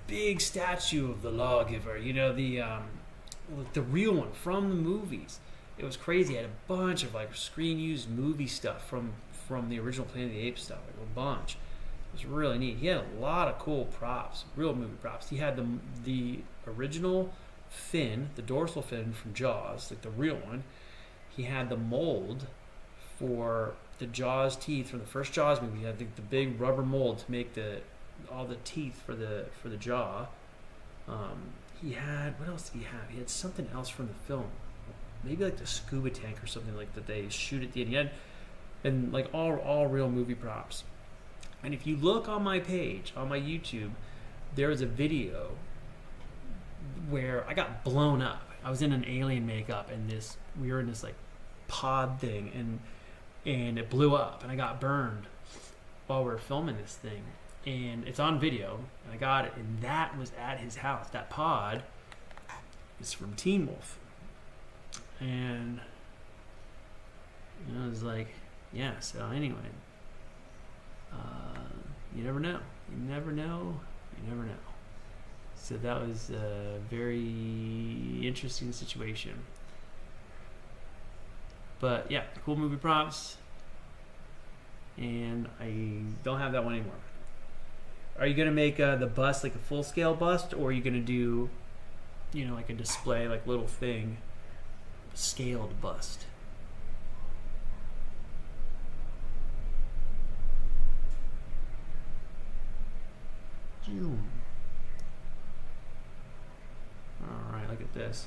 big statue of the lawgiver. You know, the real one from the movies. It was crazy. He had a bunch of like screen used movie stuff from the original Planet of the Apes stuff. Like a bunch. It was really neat. He had a lot of cool props, real movie props. He had the original fin, the dorsal fin from Jaws, like the real one. He had the mold for the Jaws teeth from the first Jaws movie. He had the big rubber mold to make all the teeth for the jaw. He had, what else did he have? He had something else from the film. Maybe like the scuba tank or something like that they shoot at the end. He had, and like all real movie props. And if you look on my page, on my YouTube, there is a video where I got blown up. I was in an alien makeup, and we were in this like pod thing, and it blew up, and I got burned while we were filming this thing. And it's on video, and I got it, and that was at his house. That pod is from Teen Wolf. And it was like, yeah, so anyway. You never know. You never know. You never know. So that was a very interesting situation. But yeah, cool movie props. And I don't have that one anymore. Are you going to make the bust like a full-scale bust, or are you going to do, like a display, like little thing, scaled bust? Alright, look at this.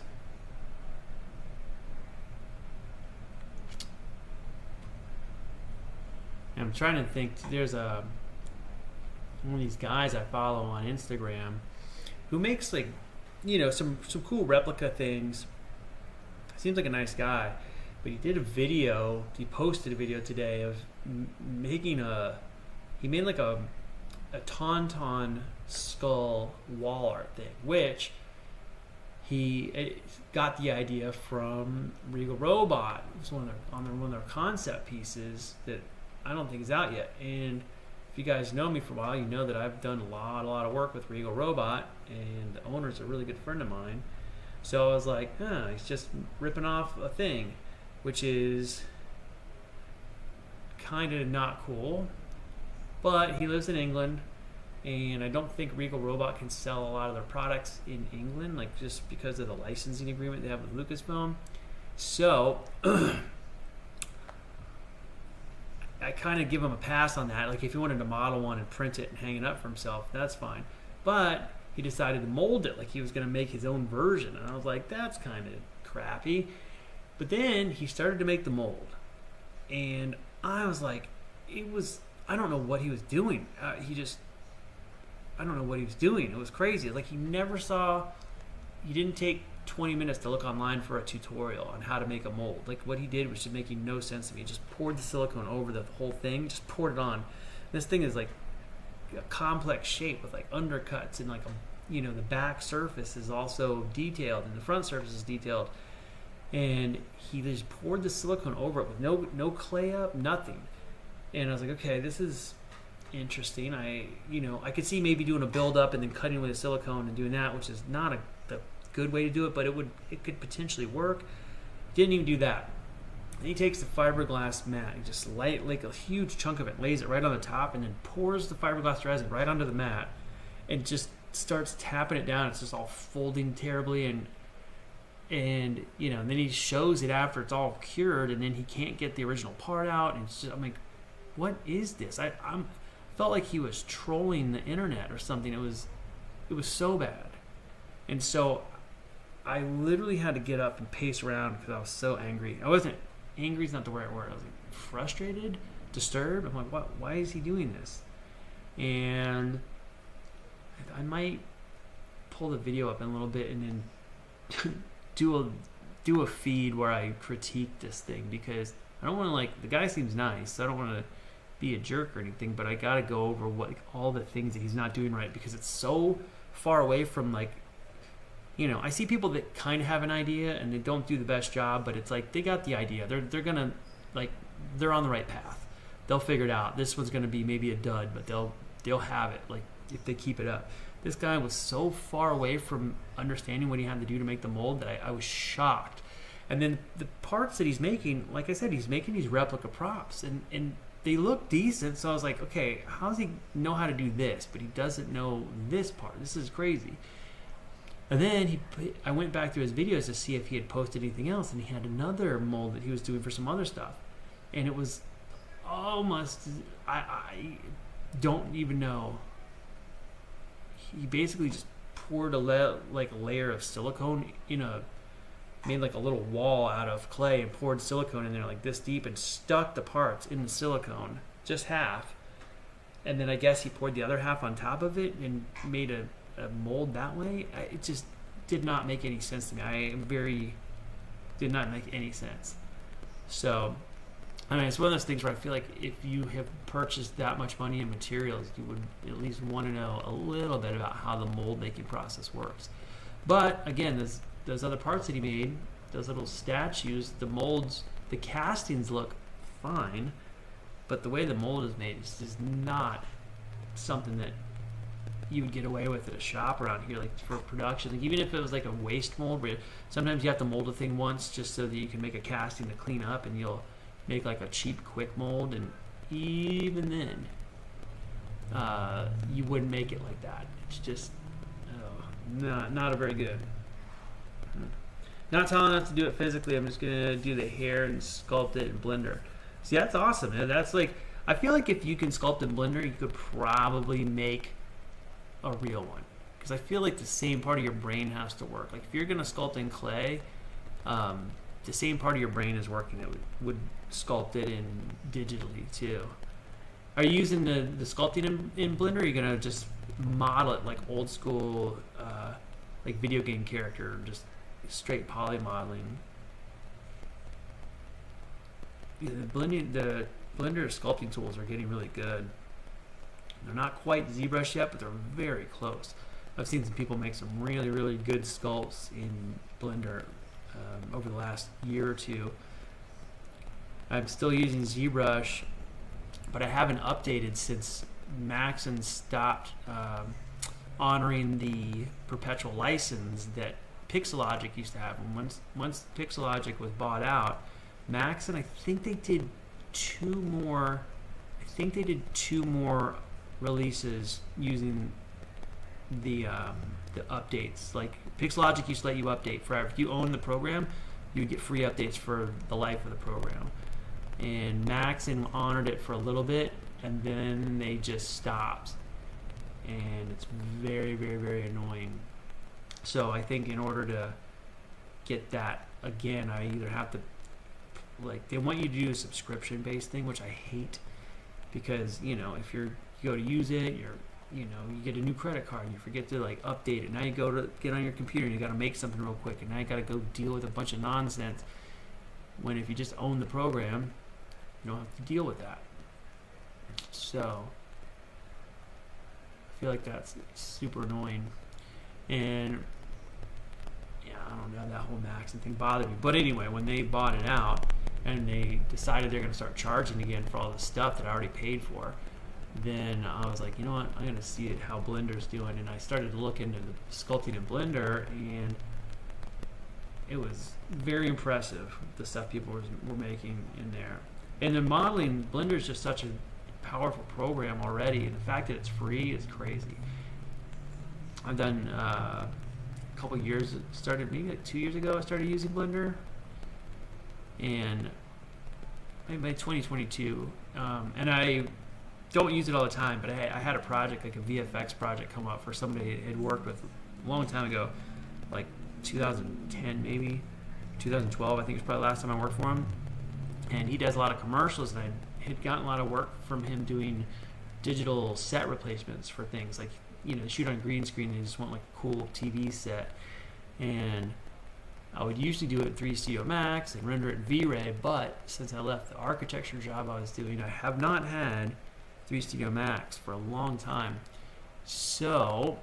I'm trying to think. There's one of these guys I follow on Instagram who makes like, some cool replica things. Seems like a nice guy, but he posted a video today of making he made like a tauntaun skull wall art thing, which he got the idea from Regal Robot. It was one of their concept pieces that I don't think is out yet. And if you guys know me for a while, you know that I've done a lot of work with Regal Robot, and the owner's a really good friend of mine. So I was like, he's just ripping off a thing, which is kind of not cool. But he lives in England, and I don't think Regal Robot can sell a lot of their products in England, like just because of the licensing agreement they have with Lucasfilm. So I kind of give him a pass on that. Like if he wanted to model one and print it and hang it up for himself, that's fine. But he decided to mold it like he was going to make his own version. And I was like, that's kind of crappy. But then he started to make the mold. And I was like, I don't know what he was doing. I don't know what he was doing. It was crazy. Like he didn't take 20 minutes to look online for a tutorial on how to make a mold. Like what he did was just making no sense to me. He just poured the silicone over the whole thing, just poured it on. This thing is like a complex shape with like undercuts and like the back surface is also detailed and the front surface is detailed. And he just poured the silicone over it with no clay up, nothing. And I was like, okay, this is interesting. I could see maybe doing a build up and then cutting with the silicone and doing that, which is not the good way to do it, but it could potentially work. Didn't even do that. And he takes the fiberglass mat, he just like a huge chunk of it, lays it right on the top, and then pours the fiberglass resin right onto the mat, and just starts tapping it down. It's just all folding terribly, and then he shows it after it's all cured, and then he can't get the original part out, and it's just, I'm like, what is this? I felt like he was trolling the internet or something. It was so bad. And so I literally had to get up and pace around because I was so angry. I wasn't angry, is not the right word. I was like frustrated, disturbed. I'm like, what? Why is he doing this? And I might pull the video up in a little bit and then do a feed where I critique this thing, because I don't want to, the guy seems nice, so I don't want to be a jerk or anything, but I got to go over all the things that he's not doing right, because it's so far away from I see people that kind of have an idea and they don't do the best job, but it's like they got the idea. They're gonna they're on the right path. They'll figure it out. This one's gonna be maybe a dud, but they'll have it if they keep it up. This guy was so far away from understanding what he had to do to make the mold that I was shocked. And then the parts that he's making, like I said, he's making these replica props, and they look decent. So I was like, okay, how does he know how to do this, but he doesn't know this part? This is crazy. And then I went back through his videos to see if he had posted anything else, and he had another mold that he was doing for some other stuff. And it was almost, I don't even know. He basically just poured a layer of silicone made like a little wall out of clay and poured silicone in there like this deep and stuck the parts in the silicone, just half. And then I guess he poured the other half on top of it and made a mold that way. It just did not make any sense to me. Did not make any sense. So, it's one of those things where I feel like if you have purchased that much money in materials, you would at least want to know a little bit about how the mold making process works. But again, those other parts that he made, those little statues, the molds, the castings look fine, but the way the mold is made is just not something that you would get away with at a shop around here, for production. Even if it was a waste mold, where sometimes you have to mold a thing once just so that you can make a casting to clean up, and you'll make a cheap quick mold, and even then you wouldn't make it like that. It's just not a very good. Not telling enough to do it physically. I'm just gonna do the hair and sculpt it in Blender. See, that's awesome, man. That's I feel like if you can sculpt in Blender, you could probably make a real one, because I feel like the same part of your brain has to work. If you're gonna sculpt in clay, the same part of your brain is working that would sculpt it in digitally too. Are you using the sculpting in Blender, or are you gonna just model it like old school video game character, just straight poly modeling? The Blender sculpting tools are getting really good. They're not quite ZBrush yet, but they're very close. I've seen some people make some really, really good sculpts in Blender over the last year or two. I'm still using ZBrush, but I haven't updated since Maxon stopped honoring the perpetual license that Pixelogic used to have. And once Pixelogic was bought out, Maxon, I think they did two more releases using the updates. Pixelogic used to let you update forever. If you own the program, you would get free updates for the life of the program. And Maxon honored it for a little bit, and then they just stopped. And it's very, very, very annoying. So I think in order to get that again, I either have to they want you to do a subscription-based thing, which I hate, because if you go to use it, you get a new credit card and you forget to update it. Now you go to get on your computer and you got to make something real quick, and now you got to go deal with a bunch of nonsense. When if you just own the program, you don't have to deal with that. So I feel like that's super annoying. And yeah, I don't know, that whole Maxon thing bothered me. But anyway, when they bought it out and they decided they're going to start charging again for all the stuff that I already paid for, then I was like, you know what, I'm going to see how Blender's doing. And I started to look into the sculpting in Blender, and it was very impressive, the stuff people were making in there. And the modeling, Blender is just such a powerful program already, and the fact that it's free is crazy. I've done a couple years, started maybe like 2 years ago, I started using Blender, and maybe by 2022, and I don't use it all the time, but I had a project, like a VFX project, come up for somebody I had worked with a long time ago, like 2010 maybe, 2012 I think was probably the last time I worked for him. And he does a lot of commercials, and I had gotten a lot of work from him doing digital set replacements for things like, you know, shoot on green screen, they just want like a cool TV set. And I would usually do it in 3 Studio Max and render it in V-Ray, but since I left the architecture job I was doing, I have not had 3 Studio Max for a long time. So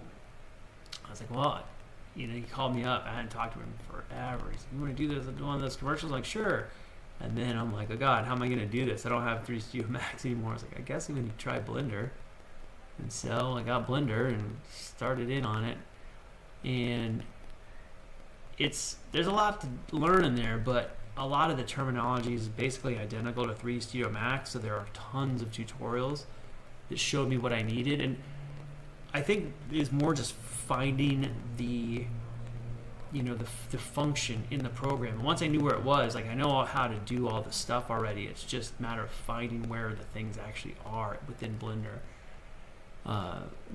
I was like, well, you know, he called me up. I hadn't talked to him forever. He said, you want to do this, one of those commercials? I'm like, sure. And then I'm like, oh God, how am I going to do this? I don't have 3 Studio Max anymore. I was like, I guess I'm going to try Blender. And so I got Blender and started in on it. And there's a lot to learn in there, but a lot of the terminology is basically identical to 3 Studio Max. So there are tons of tutorials that showed me what I needed. And I think it's more just finding the, you know, the function in the program. And once I knew where it was, like I know how to do all the stuff already. It's just a matter of finding where the things actually are within Blender.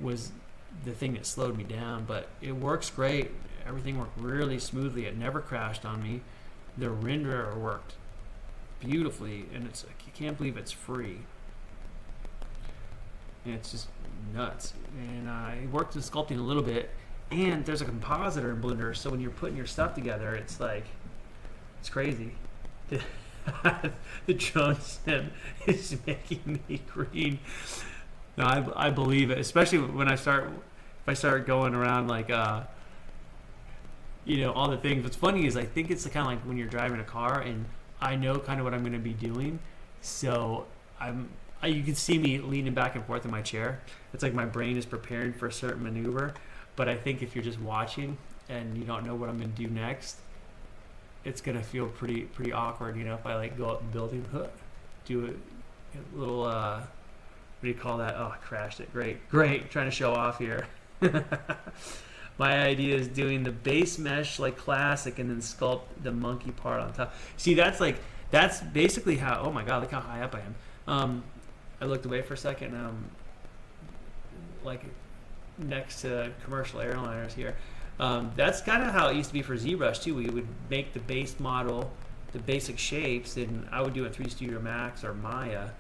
Was the thing that slowed me down, but it works great. Everything worked really smoothly. It never crashed on me. The renderer worked beautifully, and it's like, you can't believe it's free. And it's just nuts. And I worked in sculpting a little bit, and there's a compositor in Blender, so when you're putting your stuff together, it's like, it's crazy. The drone sim is making me green. No, I believe it, especially when if I start going around like, you know, all the things. What's funny is I think it's kind of like when you're driving a car, and I know kind of what I'm going to be doing, so you can see me leaning back and forth in my chair. It's like my brain is preparing for a certain maneuver. But I think if you're just watching and you don't know what I'm going to do next, it's going to feel pretty awkward. You know, if I like go up building, do a little, what do you call that? Oh, I crashed it. Great. Trying to show off here. My idea is doing the base mesh like classic and then sculpt the monkey part on top. See, that's basically how, oh my God, look how high up I am. I looked away for a second. Like next to commercial airliners here. That's kind of how it used to be for ZBrush too. We would make the base model, the basic shapes, and I would do it 3 Studio Max or Maya,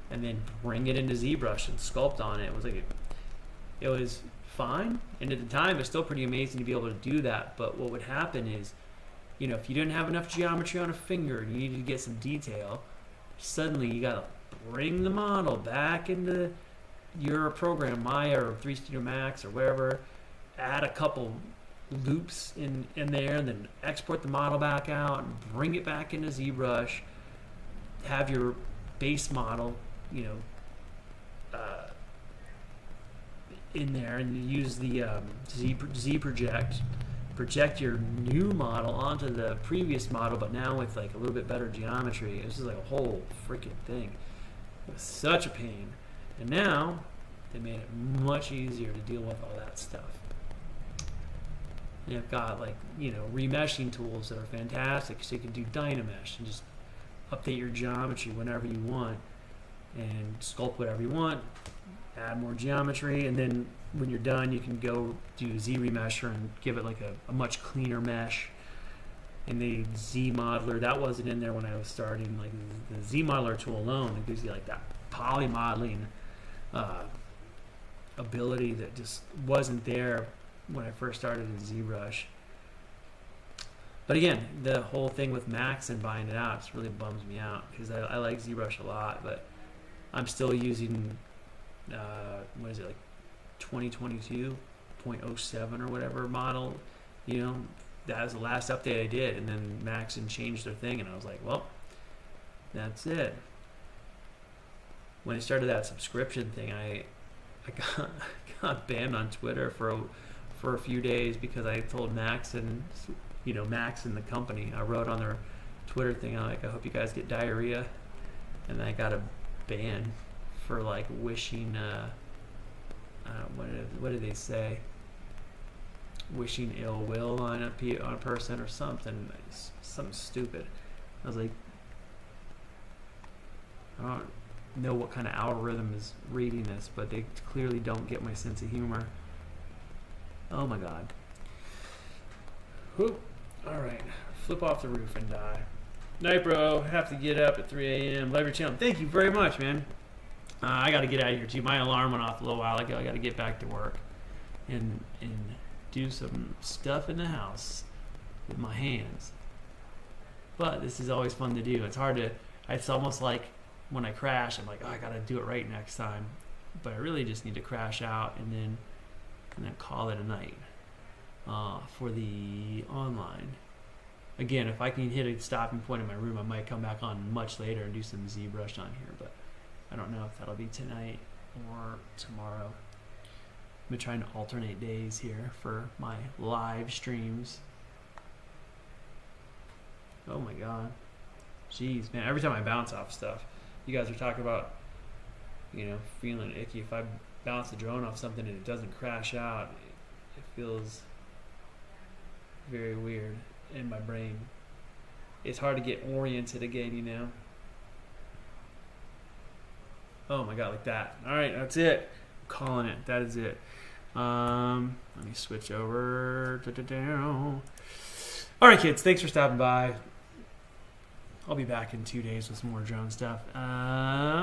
and then bring it into ZBrush and sculpt on it. It was like it was fine, and at the time it's still pretty amazing to be able to do that. But what would happen is, you know, if you didn't have enough geometry on a finger and you needed to get some detail, suddenly you gotta bring the model back into your program, Maya or 3 Studio Max or wherever, add a couple loops in there, and then export the model back out and bring it back into ZBrush, have your base model, you know, in there, and you use the Z project your new model onto the previous model, but now with like a little bit better geometry. This is like a whole freaking thing. It was such a pain. And now they made it much easier to deal with all that stuff. They've got like, you know, remeshing tools that are fantastic, so you can do Dynamesh and just update your geometry whenever you want and sculpt whatever you want, add more geometry, and then when you're done you can go do Z remesher and give it like a much cleaner mesh. And the Z modeler, that wasn't in there when I was starting. Like the Z modeler tool alone, it gives you like that poly modeling ability that just wasn't there when I first started in ZBrush. But again, the whole thing with Max and buying it out just really bums me out, because I like ZBrush a lot, but I'm still using what is it, like 2022 0.07 or whatever model, you know, that was the last update I did. And then Maxon changed their thing, and I was like, well, that's it. When I started that subscription thing, I got banned on Twitter for a few days because I told Maxon, you know, Maxon the company, I wrote on their Twitter thing, I'm like, I hope you guys get diarrhea. And I got a ban for like wishing, what did they say? Wishing ill will on a person or something stupid. I was like, I don't know what kind of algorithm is reading this, but they clearly don't get my sense of humor. Oh my god. Whoop. All right, flip off the roof and die. Night, bro. Have to get up at 3 a.m. Love your channel. Thank you very much, man. I got to get out of here too. My alarm went off a little while ago. I got to get back to work and do some stuff in the house with my hands. But this is always fun to do. It's hard to. It's almost like when I crash, I'm like, oh, I got to do it right next time. But I really just need to crash out and then call it a night for the online. Again, if I can hit a stopping point in my room, I might come back on much later and do some ZBrush on here, but I don't know if that'll be tonight or tomorrow. I've been trying to alternate days here for my live streams. Oh my god. Jeez, man, every time I bounce off stuff, you guys are talking about, you know, feeling icky. If I bounce the drone off something and it doesn't crash out, it feels very weird in my brain. It's hard to get oriented again, you know. Oh my god, like that. All right, that's it. I'm calling it. That is it. Let me switch over. All right, kids. Thanks for stopping by. I'll be back in 2 days with some more drone stuff.